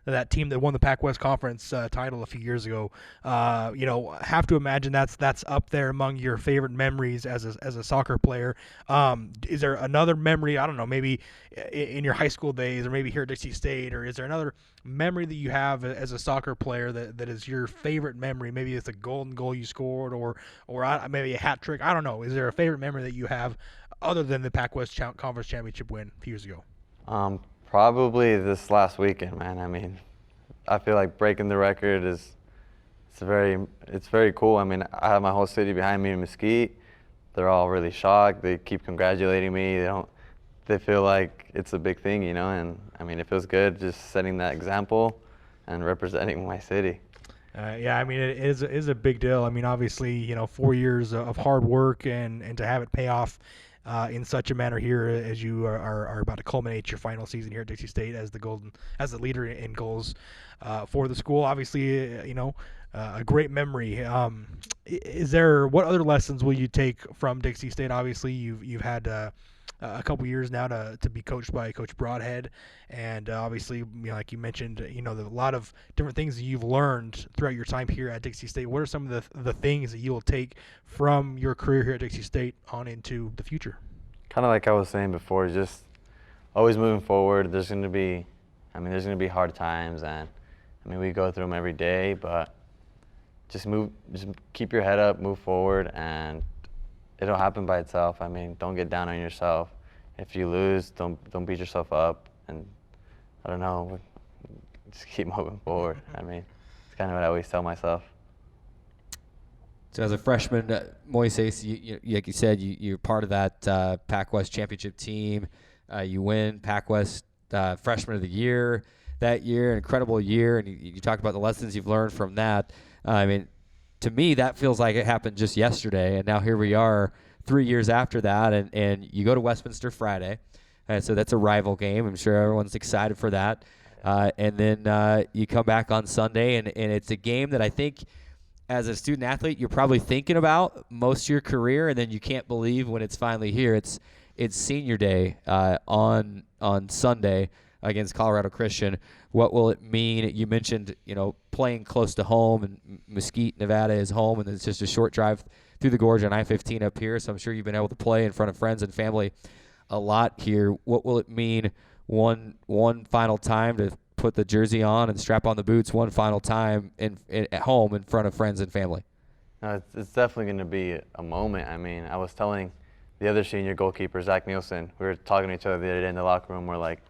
that team that won the Pac West Conference title a few years ago. Have to imagine that's up there among your favorite memories as a soccer player. Is there another memory, I don't know, maybe in your high school days or maybe here at Dixie State, or is there another memory that you have as a soccer player that is your favorite memory? Maybe it's a golden goal you scored or maybe a hat trick. I don't know. Is there a favorite memory that you have other than the Pac West Conference Championship win a few years ago? Probably this last weekend, man. I mean, I feel like breaking the record it's very cool. I mean, I have my whole city behind me in Mesquite. They're all really shocked. They keep congratulating me. They feel like it's a big thing, and I mean, it feels good just setting that example and representing my city. Yeah, I mean, it is a big deal. I mean, obviously, 4 years of hard work and to have it pay off in such a manner here as you are about to culminate your final season here at Dixie State as the leader in goals for the school. Obviously, a great memory. What other lessons will you take from Dixie State? Obviously, you've had a couple years now to be coached by Coach Broadhead, and obviously, like you mentioned, there's a lot of different things that you've learned throughout your time here at Dixie State. What are some of the things that you will take from your career here at Dixie State on into the future? Kind of like I was saying before, just always moving forward. There's going to be hard times, and we go through them every day, but just keep your head up, move forward, and it'll happen by itself. I mean, don't get down on yourself. If you lose, don't beat yourself up, and I don't know, just keep moving forward. I mean, it's kind of what I always tell myself. So as a freshman, Moises, you like you said, you're part of that Pac West championship team. You win Pac West Freshman of the Year. that year, an incredible year, and you talked about the lessons you've learned from that. I mean, to me, that feels like it happened just yesterday, and now here we are 3 years after that, and you go to Westminster Friday. So that's a rival game. I'm sure everyone's excited for that. And then you come back on Sunday, and it's a game that I think as a student athlete you're probably thinking about most of your career, and then you can't believe when it's finally here. It's senior day on Sunday against Colorado Christian. What will it mean? You mentioned, playing close to home, and Mesquite, Nevada is home, and it's just a short drive through the gorge on I-15 up here. So I'm sure you've been able to play in front of friends and family a lot here. What will it mean one final time to put the jersey on and strap on the boots one final time at home in front of friends and family? It's definitely going to be a moment. I mean, I was telling the other senior goalkeeper, Zach Nielsen, we were talking to each other the other day in the locker room. We're like,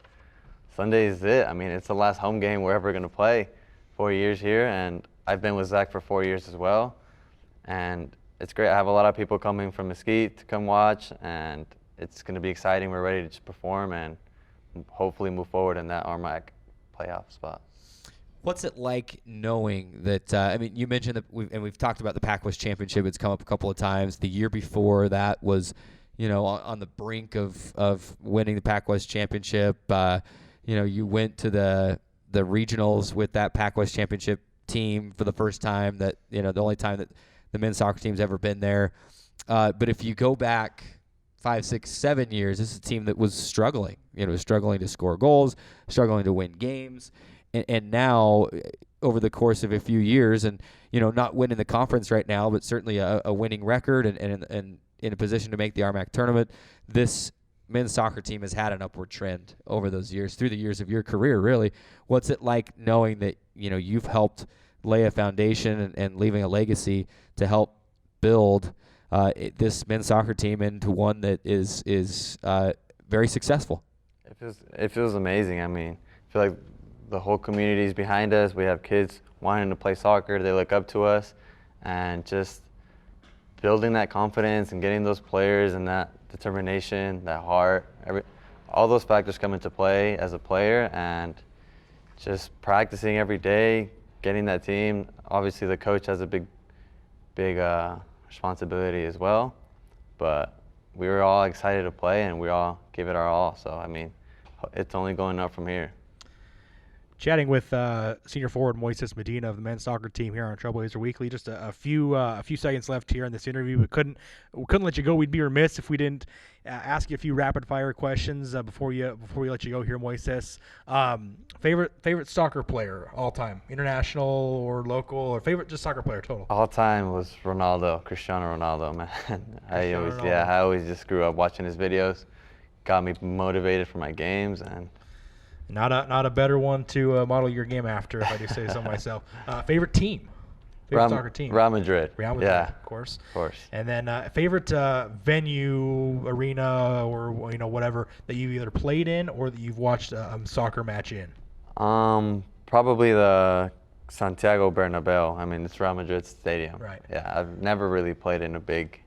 Sunday is it. I mean, it's the last home game we're ever going to play. 4 years here, and I've been with Zach for 4 years as well. And it's great. I have a lot of people coming from Mesquite to come watch, and it's going to be exciting. We're ready to just perform and hopefully move forward in that RMAC playoff spot. What's it like knowing that, you mentioned that we've talked about the Pac-West Championship. It's come up a couple of times. The year before that was, on the brink of winning the Pac-West Championship. You went to the regionals with that Pac-West Championship team for the first time, that, the only time that the men's soccer team's ever been there. But if you go back 5, 6, 7 years, this is a team that was struggling, struggling to score goals, struggling to win games. And now, over the course of a few years, and, not winning the conference right now, but certainly a winning record and in a position to make the RMAC tournament, this men's soccer team has had an upward trend over those years, through the years of your career, really. What's it like knowing that, you've helped lay a foundation and leaving a legacy to help build this men's soccer team into one that is very successful? It feels amazing. I mean, I feel like the whole community is behind us. We have kids wanting to play soccer. They look up to us, and just building that confidence and getting those players and that determination, that heart, all those factors come into play as a player, and just practicing every day, getting that team. Obviously, the coach has a big responsibility as well, but we were all excited to play, and we all give it our all. So, I mean, it's only going up from here. Chatting with senior forward Moises Medina of the men's soccer team here on Trailblazer Weekly. Just a few seconds left here in this interview. We couldn't let you go. We'd be remiss if we didn't ask you a few rapid fire questions before we let you go here, Moises. Favorite soccer player all time, international or local, or favorite just soccer player total? All time was Cristiano Ronaldo, man. I always just grew up watching his videos, got me motivated for my games, and not a better one to model your game after, if I do say so myself. Favorite team? Favorite soccer team? Real Madrid. Real Madrid, yeah, of course. Of course. And then favorite venue, arena, or whatever that you either played in or that you've watched a soccer match in? Probably the Santiago Bernabeu. I mean, it's Real Madrid stadium. Right. Yeah, I've never really played in a big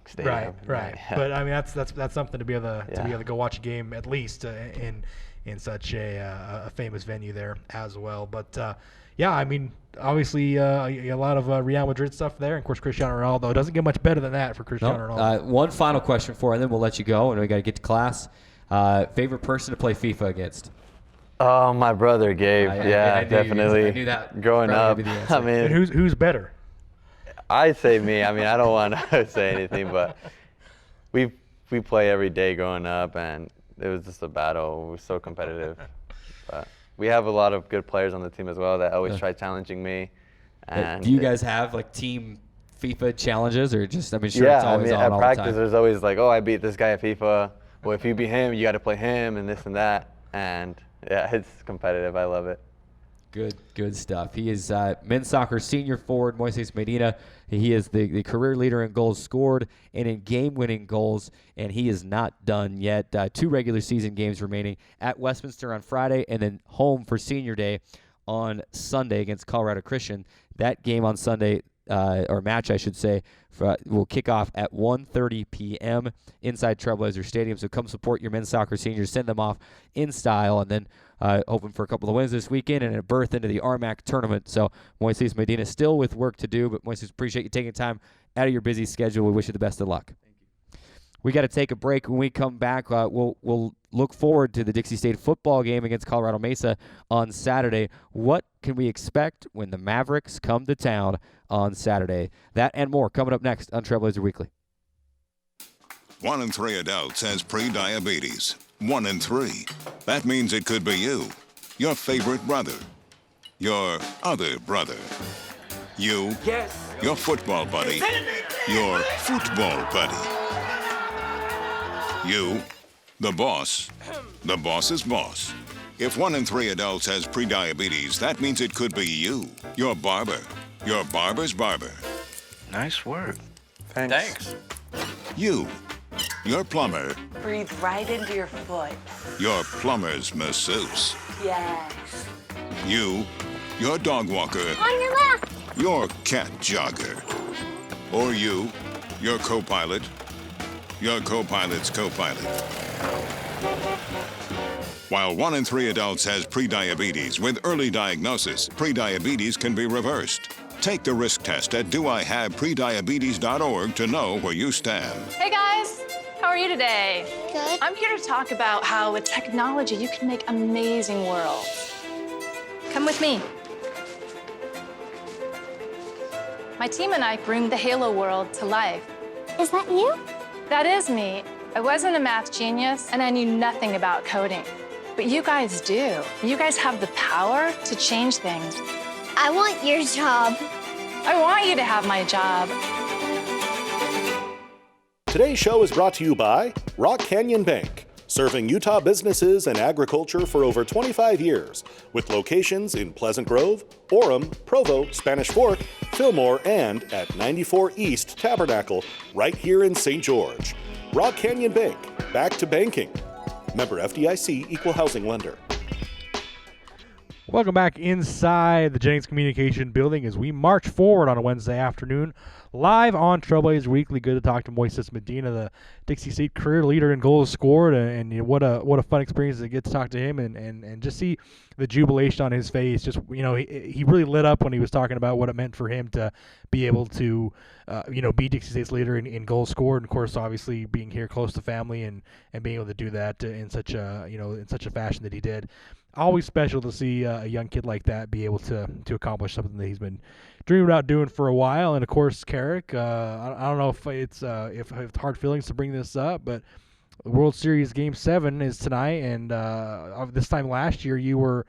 stadium. Right. Yeah. But I mean, that's something to be able to go watch a game at least in such a famous venue there as well. But I mean, obviously a lot of Real Madrid stuff there, and of course Cristiano Ronaldo. It doesn't get much better than that for Cristiano Ronaldo. One final question for, and then we'll let you go, and we got to get to class. Favorite person to play FIFA against? Oh, my brother Gabe. Definitely. I knew that. Growing up, I mean, and who's better? I'd say me. I mean, I don't want to say anything, but we play every day growing up, and it was just a battle. It was so competitive. But we have a lot of good players on the team as well that always try challenging me. And do you guys have like team FIFA challenges, or just? I mean, sure, it's always on at all practice, the time. there's always like, oh, I beat this guy at FIFA. Well, if you beat him, you got to play him, and this and that. And yeah, it's competitive. I love it. Good stuff. He is men's soccer senior forward Moises Medina. He is the career leader in goals scored and in game-winning goals, and he is not done yet. 2 regular season games remaining at Westminster on Friday, and then home for senior day on Sunday against Colorado Christian. That game on Sunday, or match, I should say, will kick off at 1:30 p.m. inside Trailblazer Stadium. So come support your men's soccer seniors, send them off in style, and then hoping for a couple of wins this weekend and a berth into the RMAC tournament. So Moises Medina still with work to do, but Moises, appreciate you taking time out of your busy schedule. We wish you the best of luck. We got to take a break. When we come back, we'll look forward to the Dixie State football game against Colorado Mesa on Saturday. What can we expect when the Mavericks come to town on Saturday? That and more coming up next on Trailblazer Weekly. 1 in 3 adults has pre-diabetes. 1 in 3. That means it could be you, your favorite brother, your other brother, you, your football buddy, your football buddy, you, the boss's boss. If 1 in 3 adults has pre-diabetes, that means it could be you, your barber, your barber's barber. Nice work. Thanks. You, your plumber, Breathe right into your foot. your plumber's masseuse. Yes. You, your dog walker, On your left. your cat jogger. Or you, your co-pilot, your co-pilot's co-pilot. While 1 in 3 adults has prediabetes, with early diagnosis, prediabetes can be reversed. Take the risk test at doihaveprediabetes.org to know where you stand. Hey guys, how are you today? Good. I'm here to talk about how with technology you can make amazing worlds. Come with me. My team and I bring the Halo world to life. Is that you? That is me. I wasn't a math genius and I knew nothing about coding. But you guys do. You guys have the power to change things. I want your job. I want you to have my job. Today's show is brought to you by Rock Canyon Bank, serving Utah businesses and agriculture for over 25 years, with locations in Pleasant Grove, Orem, Provo, Spanish Fork, Fillmore, and at 94 East Tabernacle, right here in St. George. Rock Canyon Bank, back to banking. Member FDIC, equal housing lender. Welcome back inside the Jennings Communication Building as we march forward on a Wednesday afternoon, live on Trailblazer Weekly. Good to talk to Moises Medina, the Dixie State career leader in goals scored, and what a fun experience to get to talk to him and just see the jubilation on his face. Just he really lit up when he was talking about what it meant for him to be able to be Dixie State's leader in goals scored, and of course obviously being here close to family and being able to do that in such a fashion that he did. Always special to see a young kid like that be able to accomplish something that he's been dreaming about doing for a while. And of course, Keric, I don't know if it's hard feelings to bring this up, but the World Series Game 7 is tonight, and this time last year you were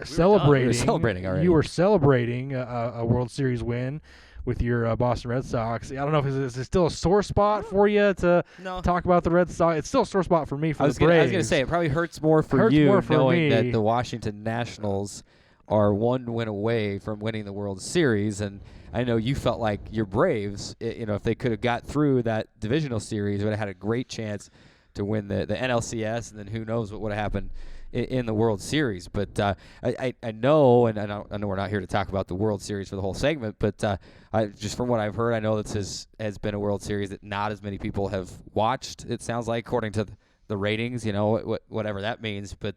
celebrating. We were celebrating already. You were celebrating a World Series win with your Boston Red Sox. I don't know if is it still a sore spot for you to talk about the Red Sox. It's still a sore spot for me for the Braves. I was going to say, it probably hurts more for knowing that the Washington Nationals are one win away from winning the World Series. And I know you felt like your Braves, if they could have got through that divisional series, would have had a great chance to win the NLCS, and then who knows what would have happened in the World Series. But I know, and I know we're not here to talk about the World Series for the whole segment, but just from what I've heard, I know this has been a World Series that not as many people have watched, it sounds like, according to the ratings, whatever that means. But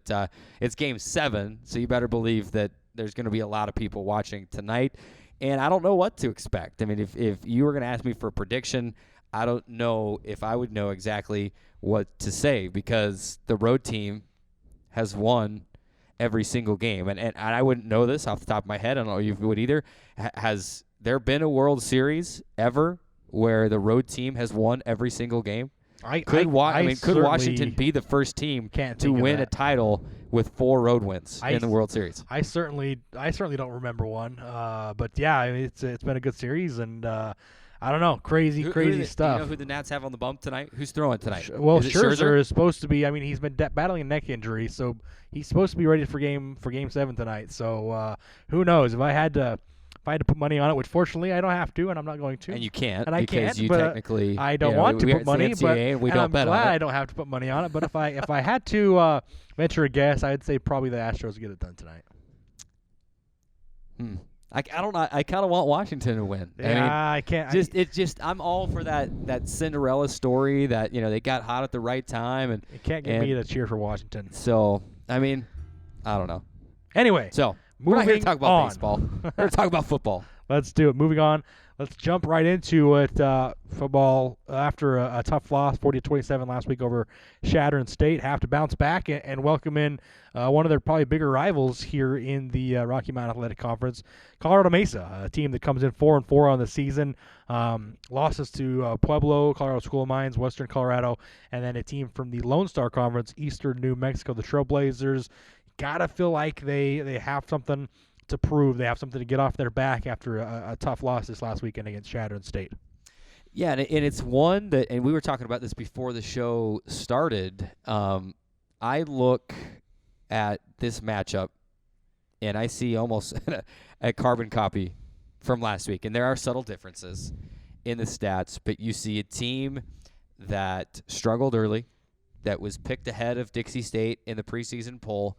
it's Game 7, so you better believe that there's going to be a lot of people watching tonight. And I don't know what to expect. I mean, if you were going to ask me for a prediction, I don't know if I would know exactly what to say, because the road team has won every single game. And I wouldn't know this off the top of my head. I don't know if you would either. Has there been a World Series ever where the road team has won every single game? Could Washington be the first team to win a title with 4 road wins in the World Series? I certainly don't remember one. But yeah, I mean, it's been a good series, and I don't know, crazy stuff. Do you know who the Nats have on the bump tonight? Who's throwing tonight? Well, Scherzer is supposed to be. I mean, he's been battling a neck injury, so he's supposed to be ready for Game 7 tonight. So who knows? If I had to put money on it, which fortunately I don't have to, and I'm not going to. And you can't, and I because can't, you but technically. I don't want to put money, but I'm glad I don't have to put money on it. But if I had to venture a guess, I'd say probably the Astros get it done tonight. I don't know. I kind of want Washington to win. Yeah, I can't. I'm all for that Cinderella story that they got hot at the right time and it can't get me to cheer for Washington. So I don't know. Anyway, so we're not here to talk about baseball. We're here to talk about football. Let's do it. Moving on. Let's jump right into it. Football, after a tough loss, 40-27 last week over Chadron State, have to bounce back and welcome in one of their probably bigger rivals here in the Rocky Mountain Athletic Conference, Colorado Mesa, a team that comes in 4-4 on the season. Losses to Pueblo, Colorado School of Mines, Western Colorado, and then a team from the Lone Star Conference, Eastern New Mexico, the Trailblazers. Gotta feel like they have something to prove. They have something to get off their back after a tough loss this last weekend against Chadron State. Yeah, and it's one that, and we were talking about this before the show started. I look at this matchup, and I see almost a carbon copy from last week. And there are subtle differences in the stats, but you see a team that struggled early, that was picked ahead of Dixie State in the preseason poll,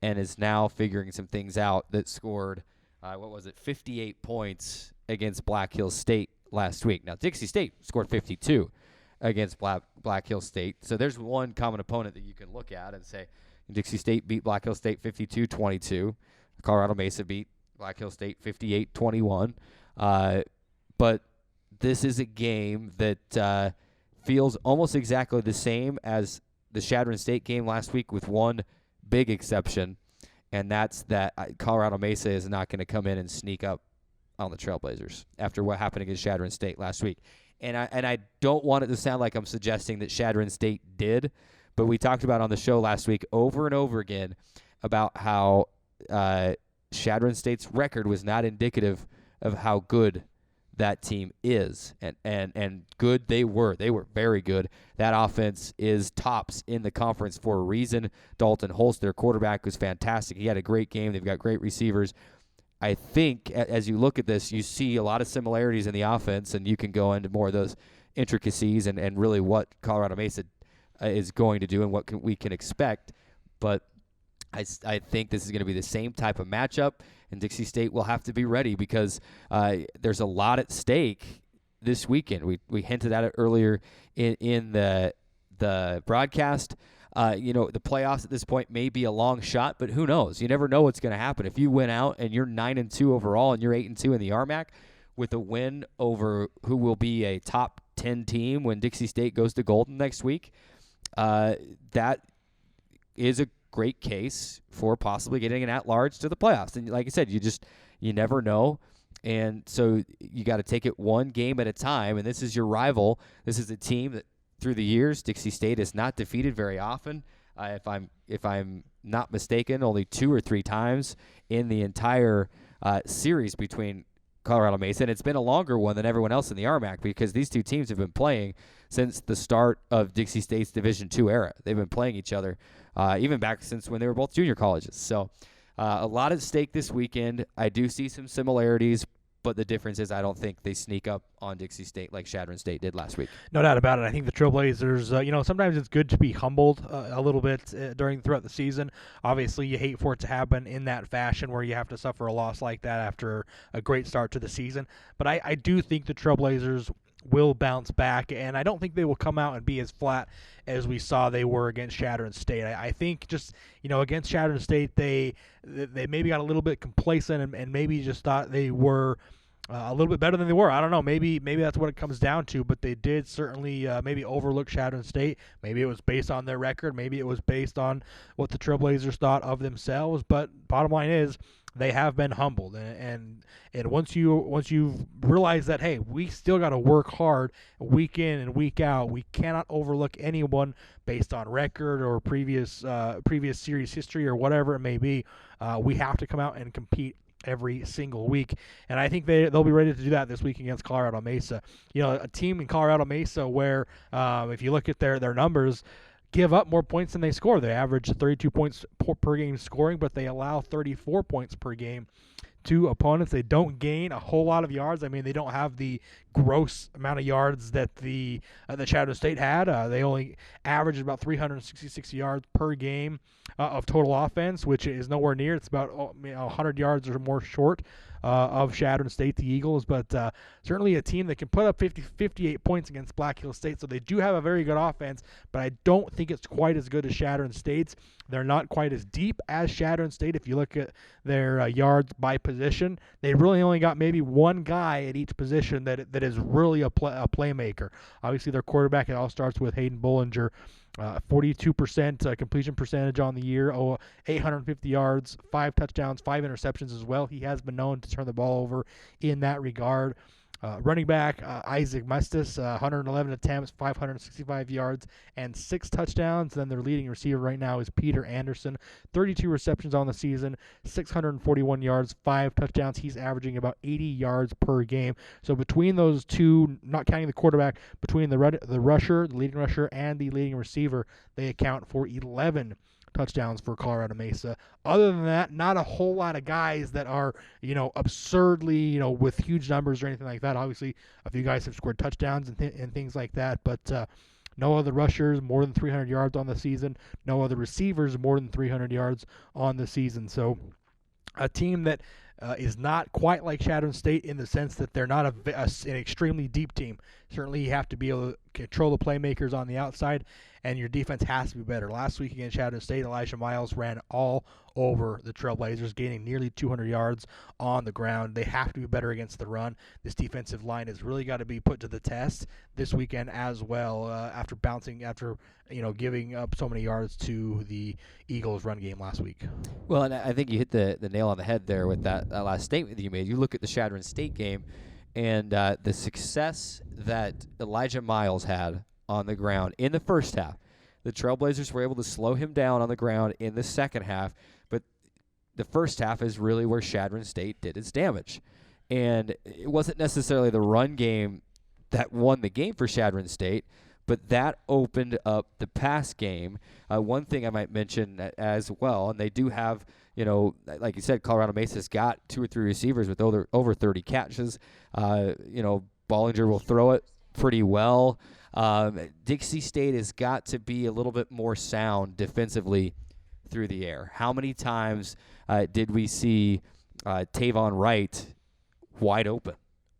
and is now figuring some things out, that scored, 58 points against Black Hills State last week. Now, Dixie State scored 52 against Black Hills State. So there's one common opponent that you can look at and say, Dixie State beat Black Hills State 52-22. Colorado Mesa beat Black Hills State 58-21. But this is a game that feels almost exactly the same as the Chadron State game last week, with one big exception, and that's that Colorado Mesa is not going to come in and sneak up on the Trailblazers after what happened against Chadron State last week. And I don't want it to sound like I'm suggesting that Chadron State did, but we talked about on the show last week over and over again about how Chadron State's record was not indicative of how good that team is, and good they were. They were very good. That offense is tops in the conference for a reason. Dalton Holst, their quarterback, was fantastic. He had a great game. They've got great receivers. I think as you look at this, you see a lot of similarities in the offense, and you can go into more of those intricacies and really what Colorado Mesa is going to do and what we can expect. But I think this is going to be the same type of matchup, and Dixie State will have to be ready because there's a lot at stake this weekend. We hinted at it earlier in the broadcast. The playoffs at this point may be a long shot, but who knows? You never know what's going to happen. If you win out and you're 9-2 overall and you're 8-2 in the RMAC with a win over who will be a top 10 team when Dixie State goes to Golden next week, that is a great case for possibly getting an at-large to the playoffs. And like I said, you never know. And so you got to take it one game at a time. And this is your rival. This is a team that through the years, Dixie State is not defeated very often. If I'm not mistaken, only 2 or 3 times in the entire series between Colorado Mesa. And it's been a longer one than everyone else in the RMAC because these two teams have been playing since the start of Dixie State's Division II era. They've been playing each other even back since when they were both junior colleges. So a lot at stake this weekend. I do see some similarities, but the difference is I don't think they sneak up on Dixie State like Chadron State did last week. No doubt about it. I think the Trailblazers, sometimes it's good to be humbled a little bit throughout the season. Obviously, you hate for it to happen in that fashion where you have to suffer a loss like that after a great start to the season. But I do think the Trailblazers will bounce back, and I don't think they will come out and be as flat as we saw they were against Chadron State. I think just, against Chadron State, they maybe got a little bit complacent and maybe just thought they were a little bit better than they were. I don't know. Maybe that's what it comes down to, but they did certainly maybe overlook Chadron State. Maybe it was based on their record. Maybe it was based on what the Trailblazers thought of themselves, but bottom line is they have been humbled, and once you realize that, hey, we still got to work hard week in and week out. We cannot overlook anyone based on record or previous series history or whatever it may be. We have to come out and compete every single week, and I think they'll be ready to do that this week against Colorado Mesa. A team in Colorado Mesa where if you look at their numbers, give up more points than they score. They average 32 points per game scoring, but they allow 34 points per game to opponents. They don't gain a whole lot of yards. I mean, they don't have the gross amount of yards that the Chadron State had. They only averaged about 366 yards per game of total offense, which is nowhere near. It's about 100 yards or more short of Chadron State, the Eagles, but certainly a team that can put up 58 points against Black Hill State. So they do have a very good offense, but I don't think it's quite as good as Chadron State's. They're not quite as deep as Chadron State. If you look at their yards by position, they really only got maybe one guy at each position that is really a playmaker. Obviously, their quarterback, it all starts with Hayden Bollinger. 42% completion percentage on the year, 850 yards, 5 touchdowns, 5 interceptions as well. He has been known to turn the ball over in that regard. Running back Isaac Mestis, 111 attempts, 565 yards, and 6 touchdowns. Then their leading receiver right now is Peter Anderson, 32 receptions on the season, 641 yards, 5 touchdowns. He's averaging about 80 yards per game. So between those two, not counting the quarterback, between the rusher, the leading rusher, and the leading receiver, they account for 11 touchdowns for Colorado Mesa. Other than that, not a whole lot of guys that are, absurdly, with huge numbers or anything like that. Obviously, a few guys have scored touchdowns and things like that, but no other rushers more than 300 yards on the season. No other receivers more than 300 yards on the season. So a team that is not quite like Chadron State in the sense that they're not an extremely deep team. Certainly you have to be able to control the playmakers on the outside, and your defense has to be better. Last week against Chadron State, Elijah Miles ran all over the Trailblazers, gaining nearly 200 yards on the ground. They have to be better against the run. This defensive line has really got to be put to the test this weekend as well, after giving up so many yards to the Eagles' run game last week. Well, and I think you hit the nail on the head there with that last statement that you made. You look at the Chadron State game, and the success that Elijah Miles had on the ground in the first half. The Trailblazers were able to slow him down on the ground in the second half, but the first half is really where Chadron State did its damage. And it wasn't necessarily the run game that won the game for Chadron State, but that opened up the pass game. One thing I might mention as well, and they do have, like you said, Colorado Mesa's got 2 or 3 receivers with over 30 catches. Bollinger will throw it pretty well. Dixie State has got to be a little bit more sound defensively through the air. How many times did we see Tavon Wright wide open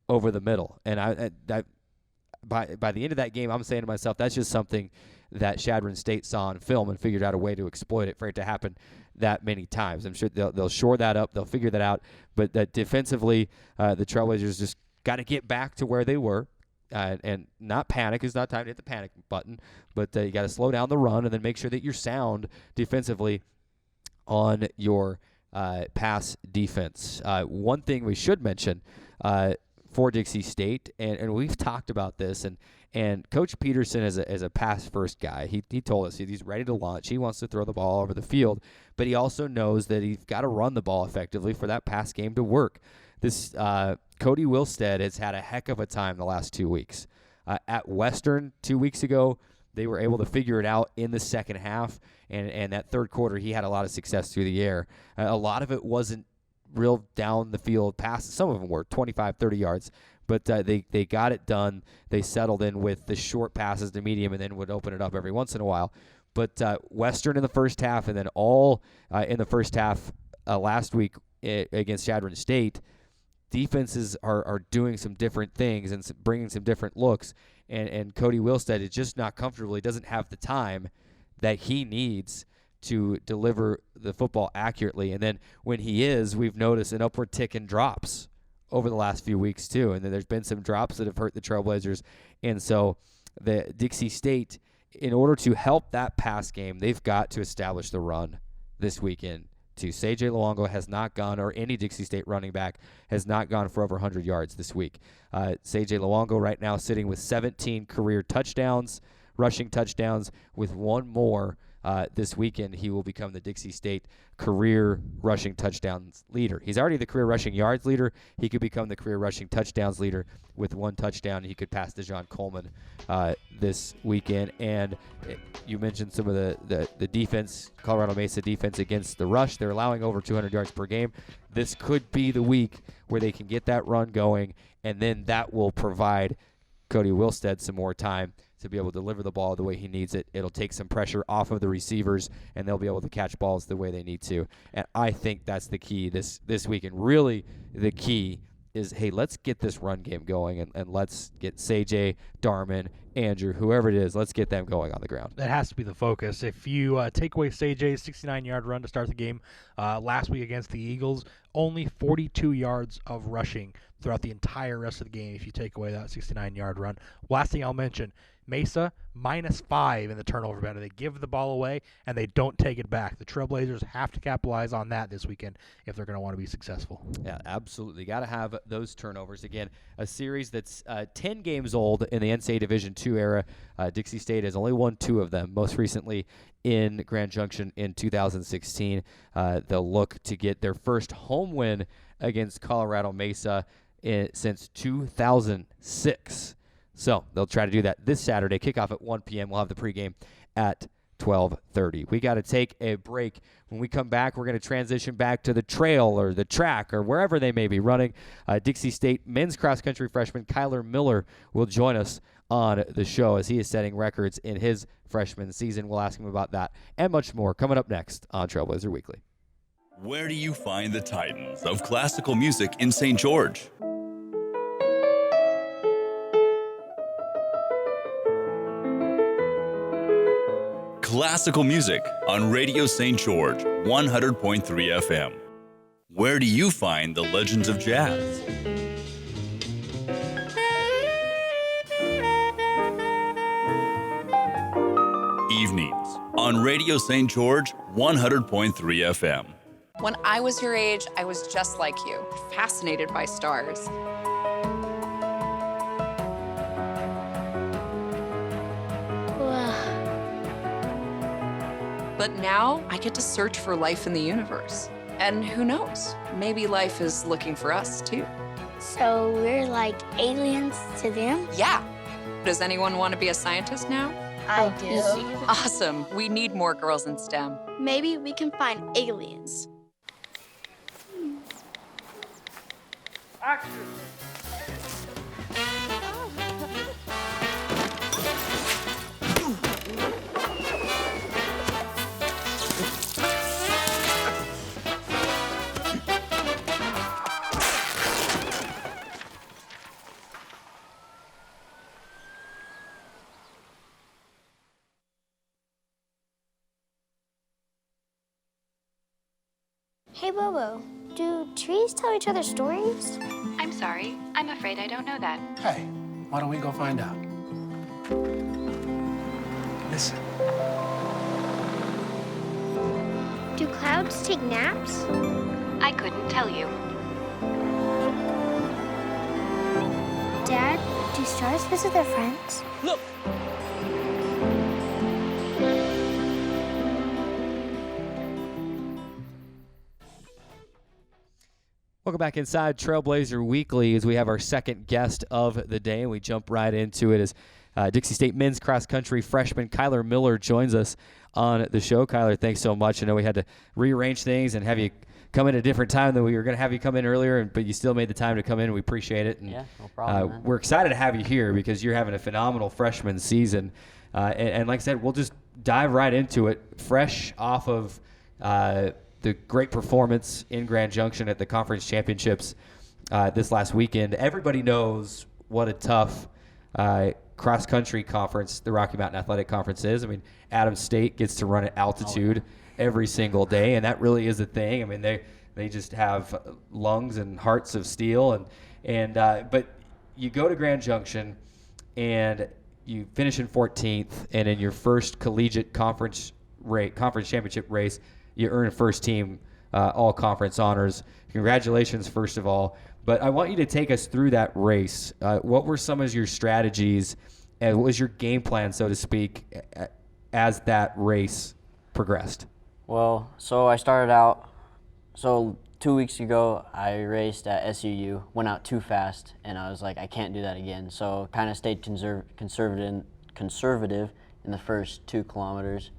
over the middle? And by the end of that game, I'm saying to myself, that's just something that Chadron State saw on film and figured out a way to exploit it for it to happen that many times. I'm sure they'll shore that up. They'll figure that out. But defensively, the Trailblazers just got to get back to where they were. And not panic. It's not time to hit the panic button, but you got to slow down the run and then make sure that you're sound defensively on your pass defense. One thing we should mention for Dixie State, and we've talked about this, and Coach Peterson is a pass-first guy. He told us he's ready to launch. He wants to throw the ball over the field, but he also knows that he's got to run the ball effectively for that pass game to work. This Cody Wilstead has had a heck of a time the last 2 weeks. At Western 2 weeks ago, they were able to figure it out in the second half, and that third quarter he had a lot of success through the air. A lot of it wasn't real down the field passes. Some of them were 25, 30 yards, but they got it done. They settled in with the short passes to medium and then would open it up every once in a while. But Western in the first half and then all in the first half last week against Chadron State, defenses are doing some different things and bringing some different looks, and Cody Wilstead is just not comfortable. He doesn't have the time that he needs to deliver the football accurately. And then when he is, we've noticed an upward tick in drops over the last few weeks too. And then there's been some drops that have hurt the Trailblazers. And so the Dixie State, in order to help that pass game, they've got to establish the run this weekend. C.J. Luongo has not gone, or any Dixie State running back has not gone for over 100 yards this week. C.J. Luongo right now sitting with 17 career touchdowns, rushing touchdowns. With one more this weekend, he will become the Dixie State career rushing touchdowns leader. He's already the career rushing yards leader. He could become the career rushing touchdowns leader with one touchdown. He could pass DeJon Coleman this weekend. And you mentioned some of the defense, Colorado Mesa defense against the rush. They're allowing over 200 yards per game. This could be the week where they can get that run going and then that will provide Cody Wilstead some more time to be able to deliver the ball the way he needs it. It'll take some pressure off of the receivers, and they'll be able to catch balls the way they need to. And I think that's the key this weekend. Really, the key is, hey, let's get this run game going, and let's get CJ, Darman, Andrew, whoever it is, let's get them going on the ground. That has to be the focus. If you take away CJ's 69-yard run to start the game last week against the Eagles, only 42 yards of rushing throughout the entire rest of the game if you take away that 69-yard run. Last thing I'll mention, Mesa, -5 in the turnover battle. They give the ball away, and they don't take it back. The Trailblazers have to capitalize on that this weekend if they're going to want to be successful. Yeah, absolutely. Got to have those turnovers. Again, a series that's 10 games old in the NCAA Division II era. Dixie State has only won 2 of them, most recently in Grand Junction in 2016. They'll look to get their first home win against Colorado Mesa since 2006. So they'll try to do that this Saturday. Kickoff at 1 p.m. We'll have the pregame at 12:30. We got to take a break. When we come back, we're going to transition back to the trail or the track or wherever they may be running. Dixie State men's cross-country freshman Kyler Miller will join us on the show as he is setting records in his freshman season. We'll ask him about that and much more coming up next on Trailblazer Weekly. Where do you find the titans of classical music in St. George? Classical music on Radio St. George, 100.3 FM. Where do you find the legends of jazz? Evenings on Radio St. George, 100.3 FM. When I was your age, I was just like you, fascinated by stars. But now I get to search for life in the universe. And who knows, maybe life is looking for us too. So we're like aliens to them? Yeah. Does anyone want to be a scientist now? I do. Awesome. We need more girls in STEM. Maybe we can find aliens. Action! Hey, Bobo, do trees tell each other stories? I'm sorry. I'm afraid I don't know that. Hey, why don't we go find out? Listen. Do clouds take naps? I couldn't tell you. Dad, do stars visit their friends? Look! Welcome back inside Trailblazer Weekly as we have our second guest of the day, and we jump right into it as Dixie State men's cross-country freshman Kyler Miller joins us on the show. Kyler, thanks so much. I know we had to rearrange things and have you come in at a different time than we were going to have you come in earlier, but you still made the time to come in, and we appreciate it. And, yeah, no problem, man. We're excited to have you here because you're having a phenomenal freshman season. And like I said, we'll just dive right into it, fresh off of the great performance in Grand Junction at the conference championships this last weekend. Everybody knows what a tough cross-country conference the Rocky Mountain Athletic Conference is. I mean, Adams State gets to run at altitude every single day, and that really is a thing. I mean, they just have lungs and hearts of steel. But you go to Grand Junction, and you finish in 14th, and in your first collegiate conference championship race, you earn first team all-conference honors. Congratulations, first of all. But I want you to take us through that race. What were some of your strategies, and what was your game plan, so to speak, as that race progressed? Well, so I started out, 2 weeks ago, I raced at SUU, went out too fast, and I was like, I can't do that again. So kind of stayed conservative in the first 2 kilometers,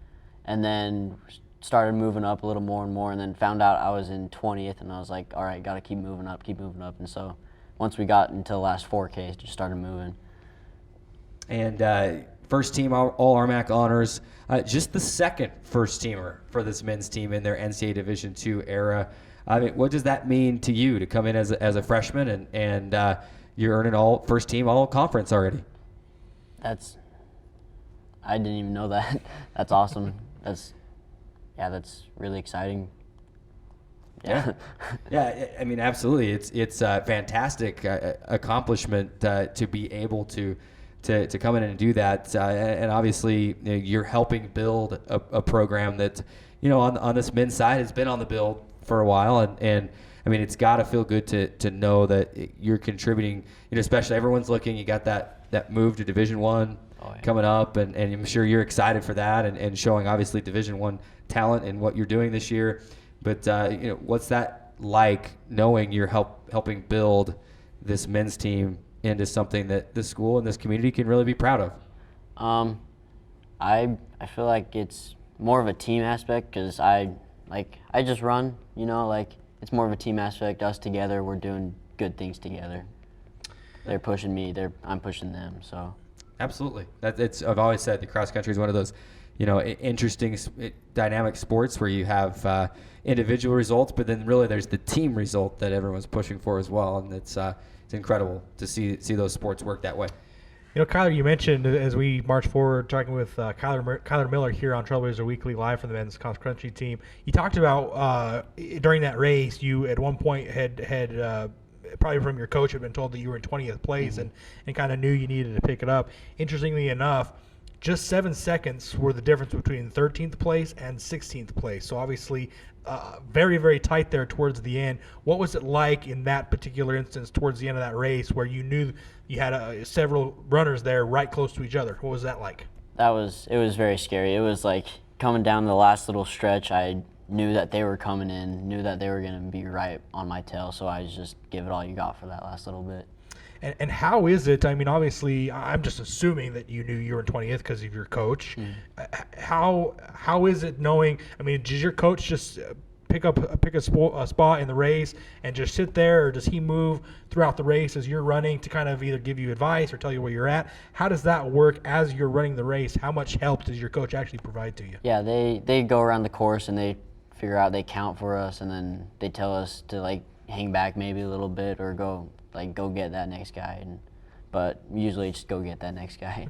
and then started moving up a little more and more, and then found out I was in 20th, and I was like, all right, got to keep moving up. And so once we got into the last 4Ks, it just started moving. And first team All-RMAC honors, just the second first teamer for this men's team in their NCAA Division II era. I mean, what does that mean to you to come in as a freshman and you're earning all first team all conference already? I didn't even know that. That's awesome. That's really exciting. Yeah. Yeah, I mean, absolutely. It's a fantastic accomplishment to be able to come in and do that. And obviously, you're helping build a program that, on this men's side has been on the build for a while. And I mean, it's got to feel good to know that you're contributing, especially everyone's looking. You got that move to Division I coming up, and I'm sure you're excited for that and showing, obviously, Division I talent in what you're doing this year. But, what's that like knowing you're helping build this men's team into something that this school and this community can really be proud of? I feel like it's more of a team aspect because I just run, it's more of a team aspect. Us together, we're doing good things together. They're pushing me, I'm pushing them, so. Absolutely. I've always said the cross country is one of those, interesting dynamic sports where you have individual results, but then really there's the team result that everyone's pushing for as well, and it's incredible to see those sports work that way. Kyler, you mentioned as we march forward, talking with Kyler Miller here on Trailblazer Weekly, live from the men's cross country team. You talked about during that race, you at one point had probably from your coach had been told that you were in 20th place and kind of knew you needed to pick it up. Interestingly enough, just 7 seconds were the difference between 13th place and 16th place. So obviously very, very tight there towards the end. What was it like in that particular instance towards the end of that race where you knew you had several runners there right close to each other? What was that like? It was very scary. It was like coming down the last little stretch, I knew that they were coming in, knew that they were going to be right on my tail, so I just give it all you got for that last little bit. And how is it? I mean, obviously, I'm just assuming that you knew you were in 20th because of your coach. How is it knowing? I mean, does your coach just pick a spot in the race and just sit there, or does he move throughout the race as you're running to kind of either give you advice or tell you where you're at? How does that work as you're running the race? How much help does your coach actually provide to you? Yeah, they go around the course and they figure out, they count for us, and then they tell us to hang back maybe a little bit or go get that next guy, but usually just go get that next guy.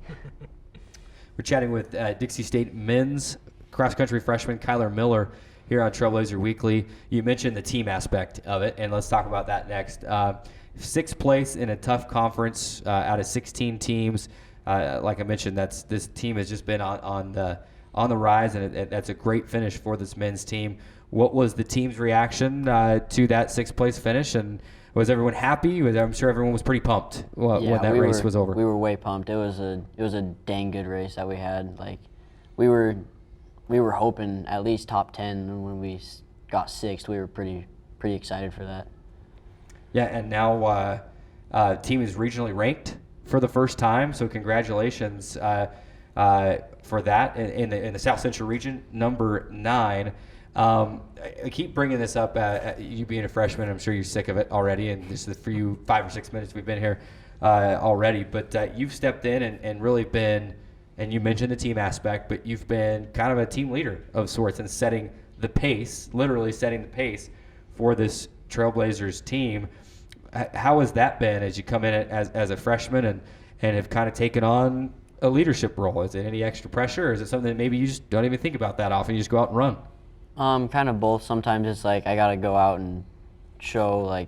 We're chatting with Dixie State men's cross-country freshman Kyler Miller here on Trailblazer Weekly. You mentioned the team aspect of it, and let's talk about that next. 6th place in a tough conference out of 16 teams. Like I mentioned, this team has just been on the rise, and that's a great finish for this men's team. What was the team's reaction to that 6th place finish, and was everyone happy? I'm sure everyone was pretty pumped when that race was over. We were way pumped. It was a dang good race that we had. We were hoping at least top 10, and when we got 6th, we were pretty excited for that. Yeah, and now the team is regionally ranked for the first time, so congratulations for that in the South Central region, number 9. I keep bringing this up, you being a freshman, I'm sure you're sick of it already, and this is for you 5 or 6 minutes we've been here already, but you've stepped in and really been, and you mentioned the team aspect, but you've been kind of a team leader of sorts and setting the pace, literally setting the pace for this Trailblazers team. How has that been as you come in as a freshman and have kind of taken on a leadership role? Is it any extra pressure, or is it something that maybe you just don't even think about that often, you just go out and run? Kind of both. Sometimes it's I got to go out and show,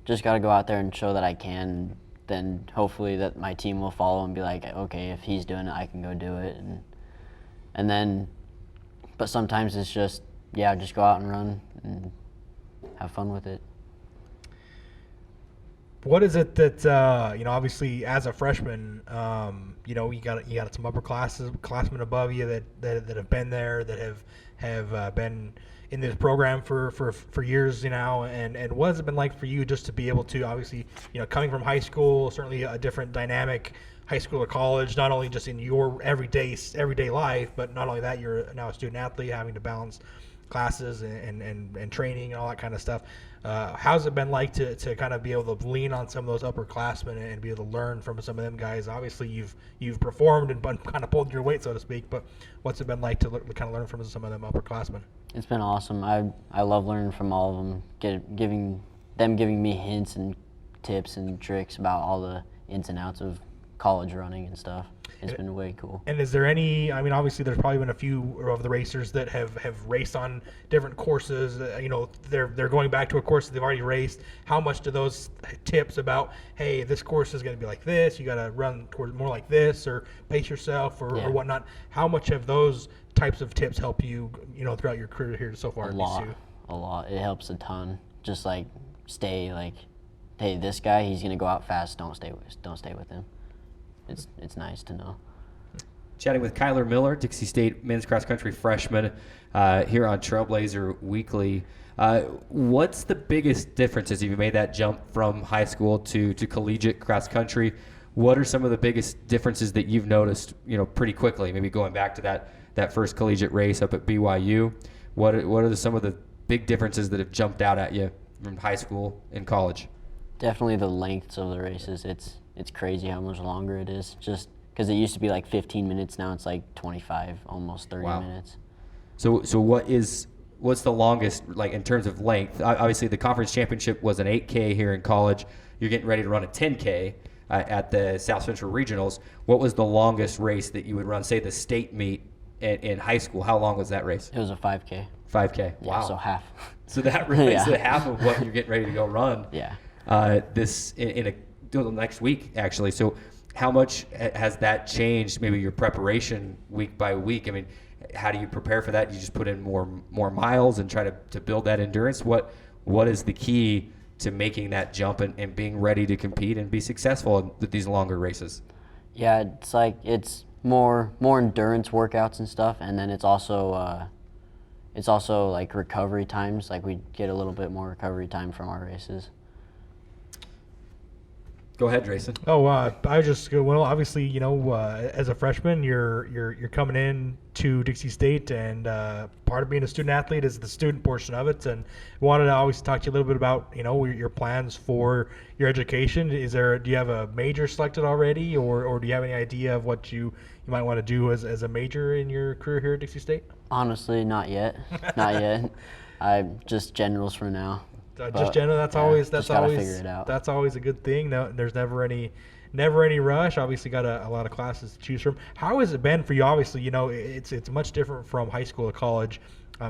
just got to go out there and show that I can. Then hopefully that my team will follow and be like, okay, if he's doing it, I can go do it. And then, but sometimes it's just go out and run and have fun with it. What is it that obviously as a freshman, you got some upperclassmen above you that have been there, that have been in this program for years now, and what has it been like for you just to be able to, obviously, coming from high school, certainly a different dynamic, high school or college, not only just in your everyday life, but not only that, you're now a student athlete having to balance classes and training and all that kind of stuff. How's it been like to kind of be able to lean on some of those upperclassmen and be able to learn from some of them guys? Obviously, you've performed and kind of pulled your weight, so to speak, but what's it been like to kind of learn from some of them upperclassmen? It's been awesome. I love learning from all of them, giving me hints and tips and tricks about all the ins and outs of college running and stuff. It's been way cool. And is there any, I mean, obviously there's probably been a few of the racers that have raced on different courses. They're going back to a course that they've already raced. How much do those tips about, hey, this course is going to be like this, you got to run towards more like this, or pace yourself or whatnot, how much have those types of tips help you, throughout your career here so far? A lot. It helps a ton. Just like stay like, hey, this guy, he's going to go out fast, don't stay with him. It's nice to know. Chatting with Kyler Miller, Dixie State men's cross country freshman, here on Trailblazer Weekly. What's the biggest differences? You've made that jump from high school to collegiate cross country. What are some of the biggest differences that you've noticed, pretty quickly? Maybe going back to that first collegiate race up at BYU. What are some of the big differences that have jumped out at you from high school and college? Definitely the lengths of the races. It's crazy how much longer it is. Just because it used to be like 15 minutes, now it's like 25, almost 30 minutes. So what's the longest, like in terms of length? Obviously, the conference championship was an 8K here in college. You're getting ready to run a 10K at the South Central Regionals. What was the longest race that you would run, say the state meet in high school? How long was that race? It was a 5K. 5K. Wow. Yeah, so half. So that really is half of what you're getting ready to go run. Yeah. This in next week, actually. So how much has that changed maybe your preparation week by week? I mean, how do you prepare for that? You just put in more miles and try to build that endurance? What is the key to making that jump and being ready to compete and be successful with these longer races? Yeah, it's more endurance workouts and stuff, and then it's also like recovery times. Like we get a little bit more recovery time from our races. Go ahead, Drayson. I just obviously, as a freshman, you're coming in to Dixie State, and part of being a student athlete is the student portion of it. And wanted to always talk to you a little bit about, your plans for your education. Do you have a major selected already, or do you have any idea of what you might want to do as a major in your career here at Dixie State? Honestly, not yet. Not yet. I'm just generals for now. Just general. That's always figure it out. That's always a good thing. No, there's never any rush. Obviously, got a lot of classes to choose from. How has it been for you? Obviously, it's much different from high school to college.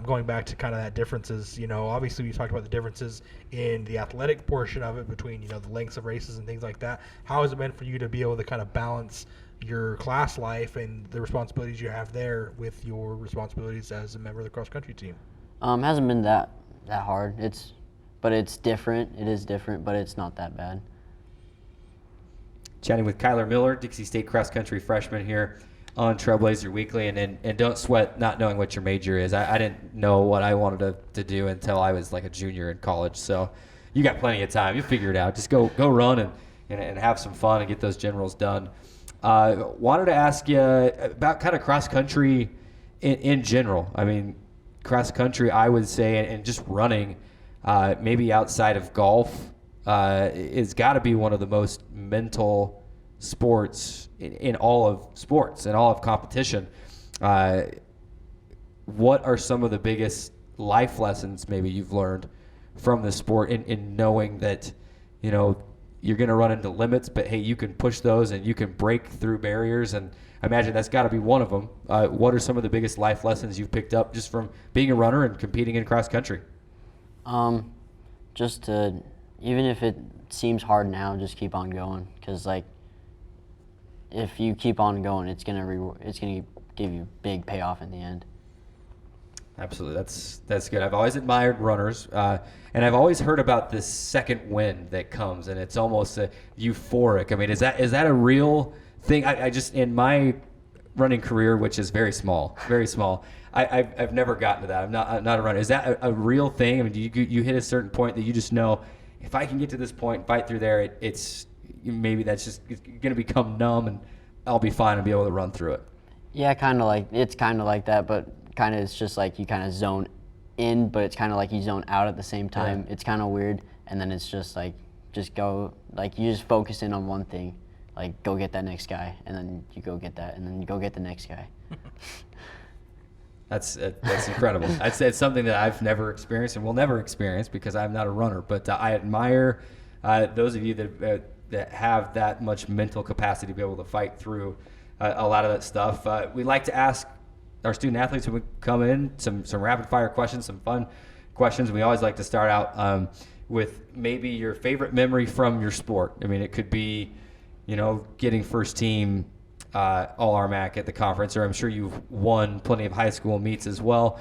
Going back to kind of that differences. Obviously we talked about the differences in the athletic portion of it between the lengths of races and things like that. How has it been for you to be able to kind of balance your class life and the responsibilities you have there with your responsibilities as a member of the cross country team? Hasn't been that hard. But it's different. It is different, but it's not that bad. Chatting with Kyler Miller, Dixie State cross country freshman here on Trailblazer Weekly, and don't sweat not knowing what your major is. I didn't know what I wanted to do until I was like a junior in college. So you got plenty of time. You'll figure it out. Just go run and have some fun and get those generals done. Wanted to ask you about kind of cross country in general. I mean, cross country, I would say, and just running. Maybe outside of golf, it's got to be one of the most mental sports in all of sports and all of competition. What are some of the biggest life lessons maybe you've learned from the sport in knowing that, you're going to run into limits, but hey, you can push those and you can break through barriers, and I imagine that's got to be one of them. What are some of the biggest life lessons you've picked up just from being a runner and competing in cross country? Just to, even if it seems hard now, just keep on going. Because if you keep on going, it's gonna give you big payoff in the end. Absolutely, that's good. I've always admired runners, and I've always heard about this second wind that comes, and it's almost euphoric. I mean, is that a real thing? I just, in my running career, which is very small, I've never gotten to that. I'm not a runner. Is that a real thing? I mean, do you hit a certain point that you just know, if I can get to this point, fight through there, it's maybe that's just going to become numb, and I'll be fine and be able to run through it. Yeah, it's kind of like that, but it's just like you kind of zone in, but it's kind of like you zone out at the same time. Yeah. It's kind of weird, and then it's just like, just go, like you just focus in on one thing, like go get that next guy, and then you go get that, and then you go get the next guy. That's incredible. It's something that I've never experienced and will never experience because I'm not a runner. But I admire those of you that have that much mental capacity to be able to fight through a lot of that stuff. We like to ask our student athletes who would come in some rapid fire questions, some fun questions. We always like to start out with maybe your favorite memory from your sport. I mean, it could be, getting first team All-RMAC at the conference, or I'm sure you've won plenty of high school meets as well.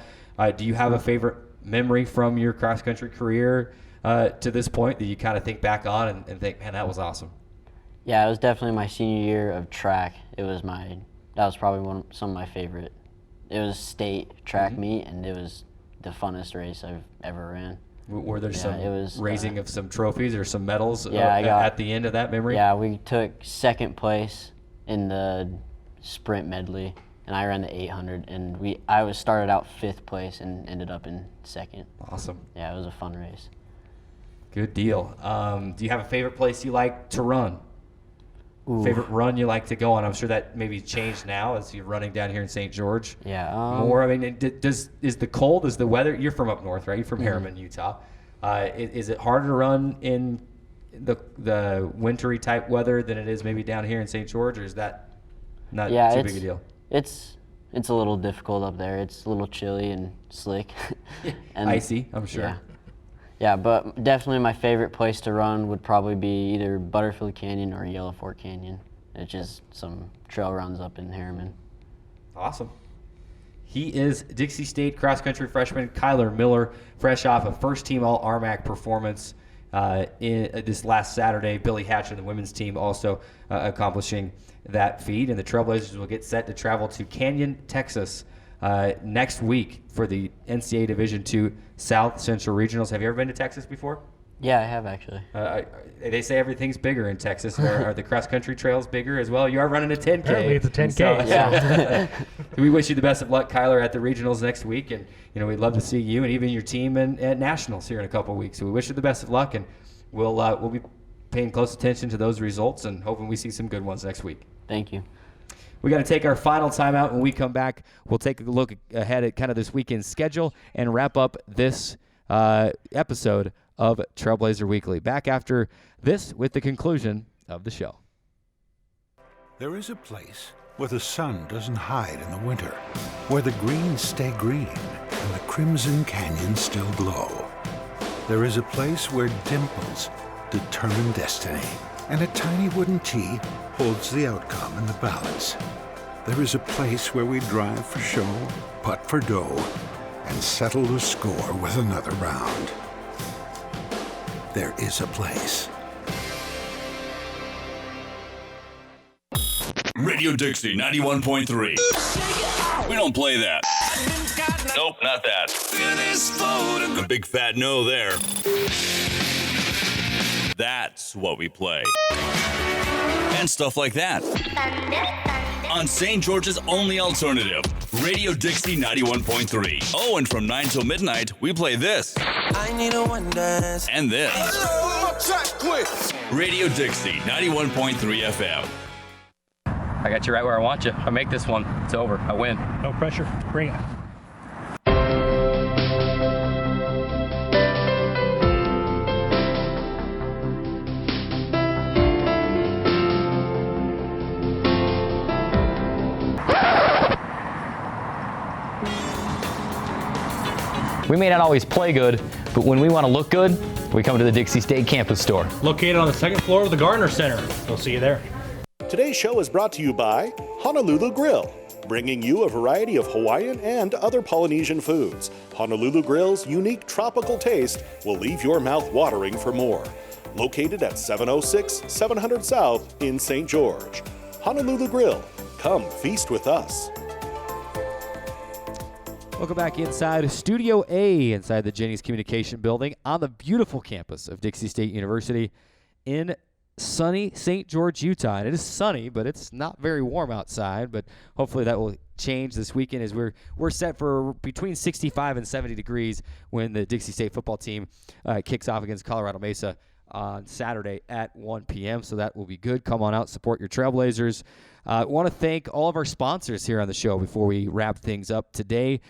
Do you have a favorite memory from your cross-country career to this point that you kind of think back on and think, man, that was awesome? Yeah, it was definitely my senior year of track. That was probably some of my favorite. It was state track meet, and it was the funnest race I've ever ran. Were there raising of some trophies or some medals at the end of that memory? Yeah, we took second place in the sprint medley, and I ran the 800, and I started out 5th place and ended up in 2nd. Awesome. Yeah, it was a fun race. Good deal. Do you have a favorite place you like to run? Ooh. Favorite run you like to go on? I'm sure that maybe changed now as you're running down here in St. George. Yeah. More. I mean, is the weather? You're from up north, right? You're from Harriman, Utah. Is it harder to run in the wintry type weather than it is maybe down here in St. George, or is that not too big a deal? It's a little difficult up there. It's a little chilly and slick. And icy, I'm sure. Yeah, but definitely my favorite place to run would probably be either Butterfield Canyon or Yellow Fork Canyon. It's just some trail runs up in Harriman. Awesome. He is Dixie State cross-country freshman Kyler Miller, fresh off a first-team All-RMAC performance in this last Saturday. Billy Hatcher, the women's team, also accomplishing that feat. And the Trailblazers will get set to travel to Canyon, Texas next week for the NCAA Division II South Central Regionals. Have you ever been to Texas before? Yeah, I have actually. They say everything's bigger in Texas. Are the cross-country trails bigger as well? You are running a 10K. Apparently it's a 10K. So, we wish you the best of luck, Kyler, at the regionals next week. And, we'd love to see you and even your team at nationals here in a couple of weeks. So we wish you the best of luck, and we'll be paying close attention to those results and hoping we see some good ones next week. Thank you. We got to take our final timeout. When we come back, we'll take a look ahead at kind of this weekend's schedule and wrap up this episode of Trailblazer Weekly. Back after this with the conclusion of the show. There is a place where the sun doesn't hide in the winter, where the greens stay green and the crimson canyons still glow. There is a place where dimples determine destiny, and a tiny wooden tee holds the outcome in the balance. There is a place where we drive for show, putt for dough, and settle the score with another round. There is a place. Radio Dixie 91.3. We don't play that. Nope, not that. A big fat no there. That's what we play. And stuff like that. On St. George's only alternative, Radio Dixie 91.3. Oh, and from 9 till midnight, we play this. I need a one dance. And this. Radio Dixie 91.3 FM. I got you right where I want you. If I make this one, it's over. I win. No pressure. Bring it. We may not always play good, but when we want to look good, we come to the Dixie State Campus Store. Located on the 2nd floor of the Gardner Center. We'll see you there. Today's show is brought to you by Honolulu Grill, bringing you a variety of Hawaiian and other Polynesian foods. Honolulu Grill's unique tropical taste will leave your mouth watering for more. Located at 706 700 South in St. George. Honolulu Grill. Come feast with us. Welcome back inside Studio A inside the Jenny's Communication Building on the beautiful campus of Dixie State University in sunny St. George, Utah. And it is sunny, but it's not very warm outside. But hopefully that will change this weekend as we're set for between 65 and 70 degrees when the Dixie State football team kicks off against Colorado Mesa on Saturday at 1 p.m. So that will be good. Come on out, support your Trailblazers. I want to thank all of our sponsors here on the show before we wrap things up today.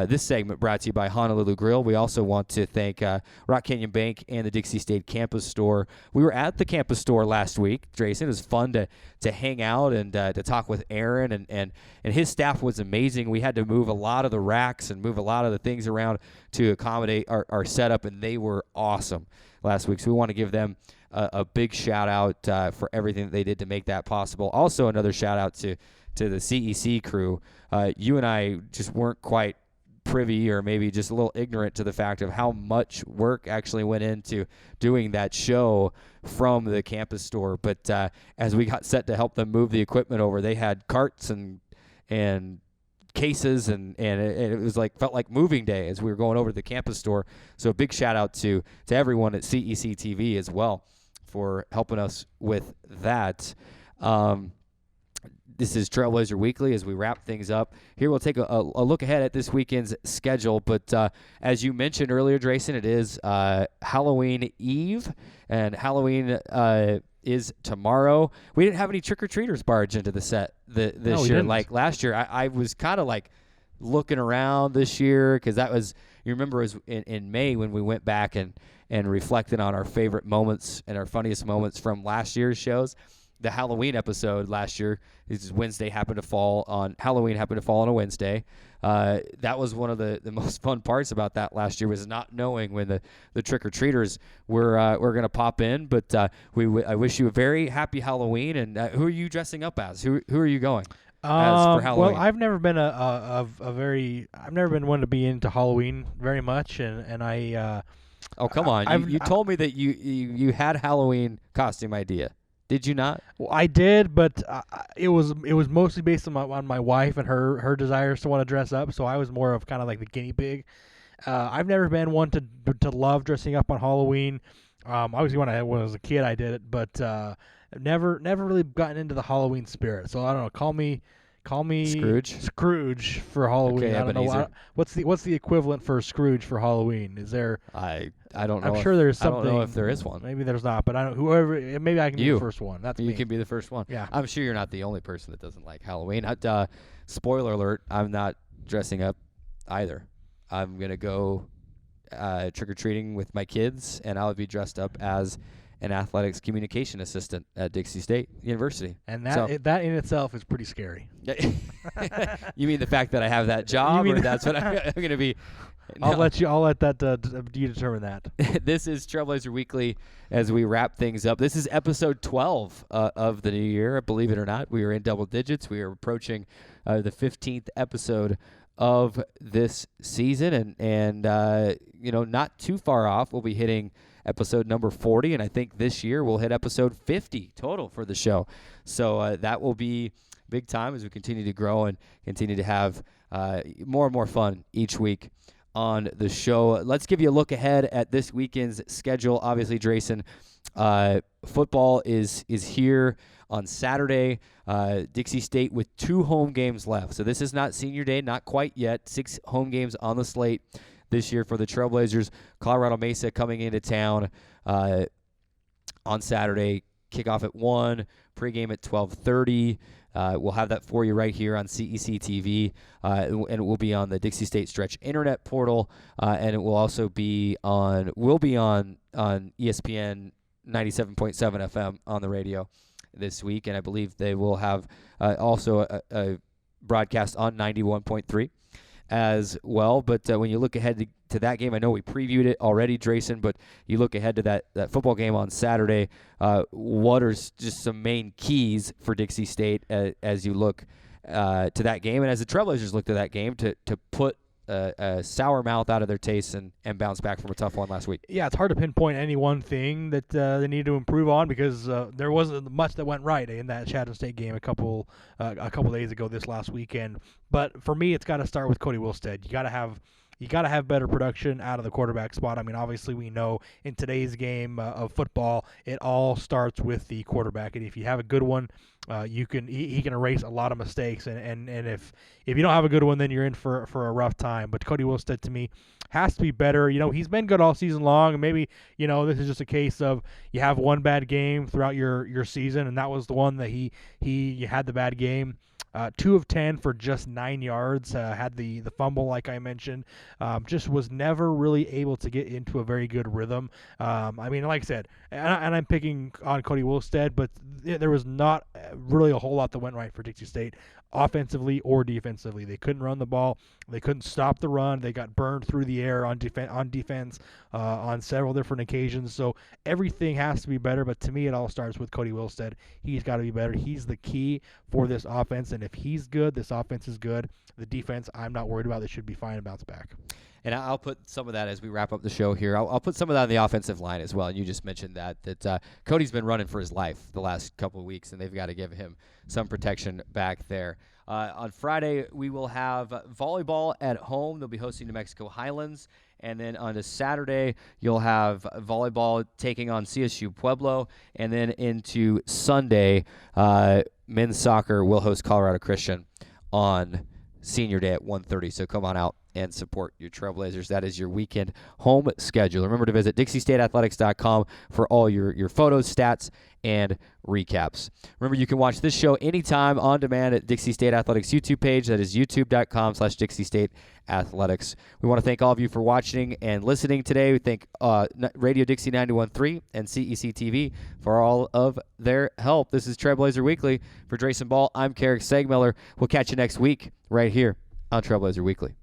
This segment brought to you by Honolulu Grill. We also want to thank Rock Canyon Bank and the Dixie State Campus Store. We were at the campus store last week, Drayson. It was fun to hang out and to talk with Aaron, and his staff was amazing. We had to move a lot of the racks and move a lot of the things around to accommodate our setup, and they were awesome last week. So we want to give them a big shout out for everything that they did to make that possible. Also, another shout out to the CEC crew. You and I just weren't quite privy, or maybe just a little ignorant to the fact of how much work actually went into doing that show from the campus store. But as we got set to help them move the equipment over, they had carts and cases, and it was felt like moving day as we were going over to the campus store. So a big shout out to everyone at CEC TV as well for helping us with that. This is Trailblazer Weekly as we wrap things up. Here we'll take a look ahead at this weekend's schedule. But as you mentioned earlier, Drayson, it is Halloween Eve, and Halloween is tomorrow. We didn't have any trick-or-treaters barge into the set this year. Didn't. Like last year, I was kind of looking around this year because that was, you remember, it was in May when we went back and reflected on our favorite moments and our funniest moments from last year's shows. The Halloween episode last year, Halloween happened to fall on a Wednesday. That was one of the most fun parts about that last year, was not knowing when the trick-or-treaters were going to pop in. But I wish you a very happy Halloween. And who are you dressing up as? Who are you going as for Halloween? Well, I've never been I've never been one to be into Halloween very much, and I. Oh, come on! You told me that you had Halloween costume idea. Did you not? Well, I did, but it was mostly based on my wife and her desires to want to dress up. So I was more of kind of like the guinea pig. I've never been one to love dressing up on Halloween. Obviously, when I was a kid, I did it, but never really gotten into the Halloween spirit. So I don't know. Call me Scrooge for Halloween. Okay, I don't know what's the equivalent for Scrooge for Halloween. Is there? I don't know. I'm sure there's something. I don't know if there is one. Maybe there's not, but I don't. Maybe I can be the first one. That's you me. can be the first one. Yeah, I'm sure you're not the only person that doesn't like Halloween. Spoiler alert: I'm not dressing up either. I'm gonna go trick or treating with my kids, and I'll be dressed up as an athletics communication assistant at Dixie State University. And that in itself is pretty scary. You mean the fact that I have that job, or that's what I'm going to be? No. I'll let you determine that. This is Trailblazer Weekly as we wrap things up. This is episode 12 of the new year. Believe it or not, we are in double digits. We are approaching the 15th episode of this season, and not too far off. We'll be hitting episode number 40, and I think this year we'll hit episode 50 total for the show. So that will be big time as we continue to grow and continue to have more and more fun each week on the show. Let's give you a look ahead at this weekend's schedule. Obviously, Drayson, football is here on Saturday. Dixie State with 2 home games left. So this is not senior day, not quite yet. 6 home games on the slate this year for the Trailblazers. Colorado Mesa coming into town on Saturday. Kickoff at 1, pregame at 12:30. We'll have that for you right here on CEC TV, and it will be on the Dixie State Stretch Internet portal, and it will also be on ESPN 97.7 FM on the radio this week, and I believe they will have also a broadcast on 91.3 as well. But when you look ahead to that game, I know we previewed it already, Drayson, but you look ahead to that football game on Saturday. What are just some main keys for Dixie State as you look to that game, and as the Trailblazers look to that game to put a sour mouth out of their taste and bounce back from a tough one last week? Yeah, it's hard to pinpoint any one thing that they need to improve on, because there wasn't much that went right in that Chadron State game a couple days ago this last weekend. But for me, it's got to start with Cody Wilstead. You got to have you got to have better production out of the quarterback spot. I mean, obviously we know in today's game of football, it all starts with the quarterback, and if you have a good one, he can erase a lot of mistakes, and if you don't have a good one, then you're in for a rough time. But Cody Wilstead, to me, has to be better. He's been good all season long, and maybe this is just a case of you have one bad game throughout your season, and that was the one that he had the bad game. 2 of 10 for just 9 yards, had the fumble like I mentioned, just was never really able to get into a very good rhythm. I mean, like I said, and I'm picking on Cody Wilstead, but there was not really a whole lot that went right for Dixie State, offensively or defensively. They couldn't run the ball. They couldn't stop the run. They got burned through the air on defense on several different occasions. So everything has to be better, but to me it all starts with Cody Wilstead. He's got to be better. He's the key for this offense, and if he's good, this offense is good. The defense, I'm not worried about. They should be fine and bounce back. And I'll put some of that as we wrap up the show here. I'll put some of that on the offensive line as well. And you just mentioned that Cody's been running for his life the last couple of weeks, and they've got to give him some protection back there. On Friday, we will have volleyball at home. They'll be hosting New Mexico Highlands. And then on a Saturday, you'll have volleyball taking on CSU Pueblo. And then into Sunday, men's soccer will host Colorado Christian on Senior Day at 1:30. So come on out and support your Trailblazers. That is your weekend home schedule. Remember to visit DixieStateAthletics.com for all your photos, stats, and recaps. Remember, you can watch this show anytime on demand at Dixie State Athletics YouTube page. That is youtube.com/Dixie State Athletics. We want to thank all of you for watching and listening today. We thank Radio Dixie 91.3 and CEC TV for all of their help. This is Trailblazer Weekly. For Drayson Ball, I'm Keric Segmiller. We'll catch you next week right here on Trailblazer Weekly.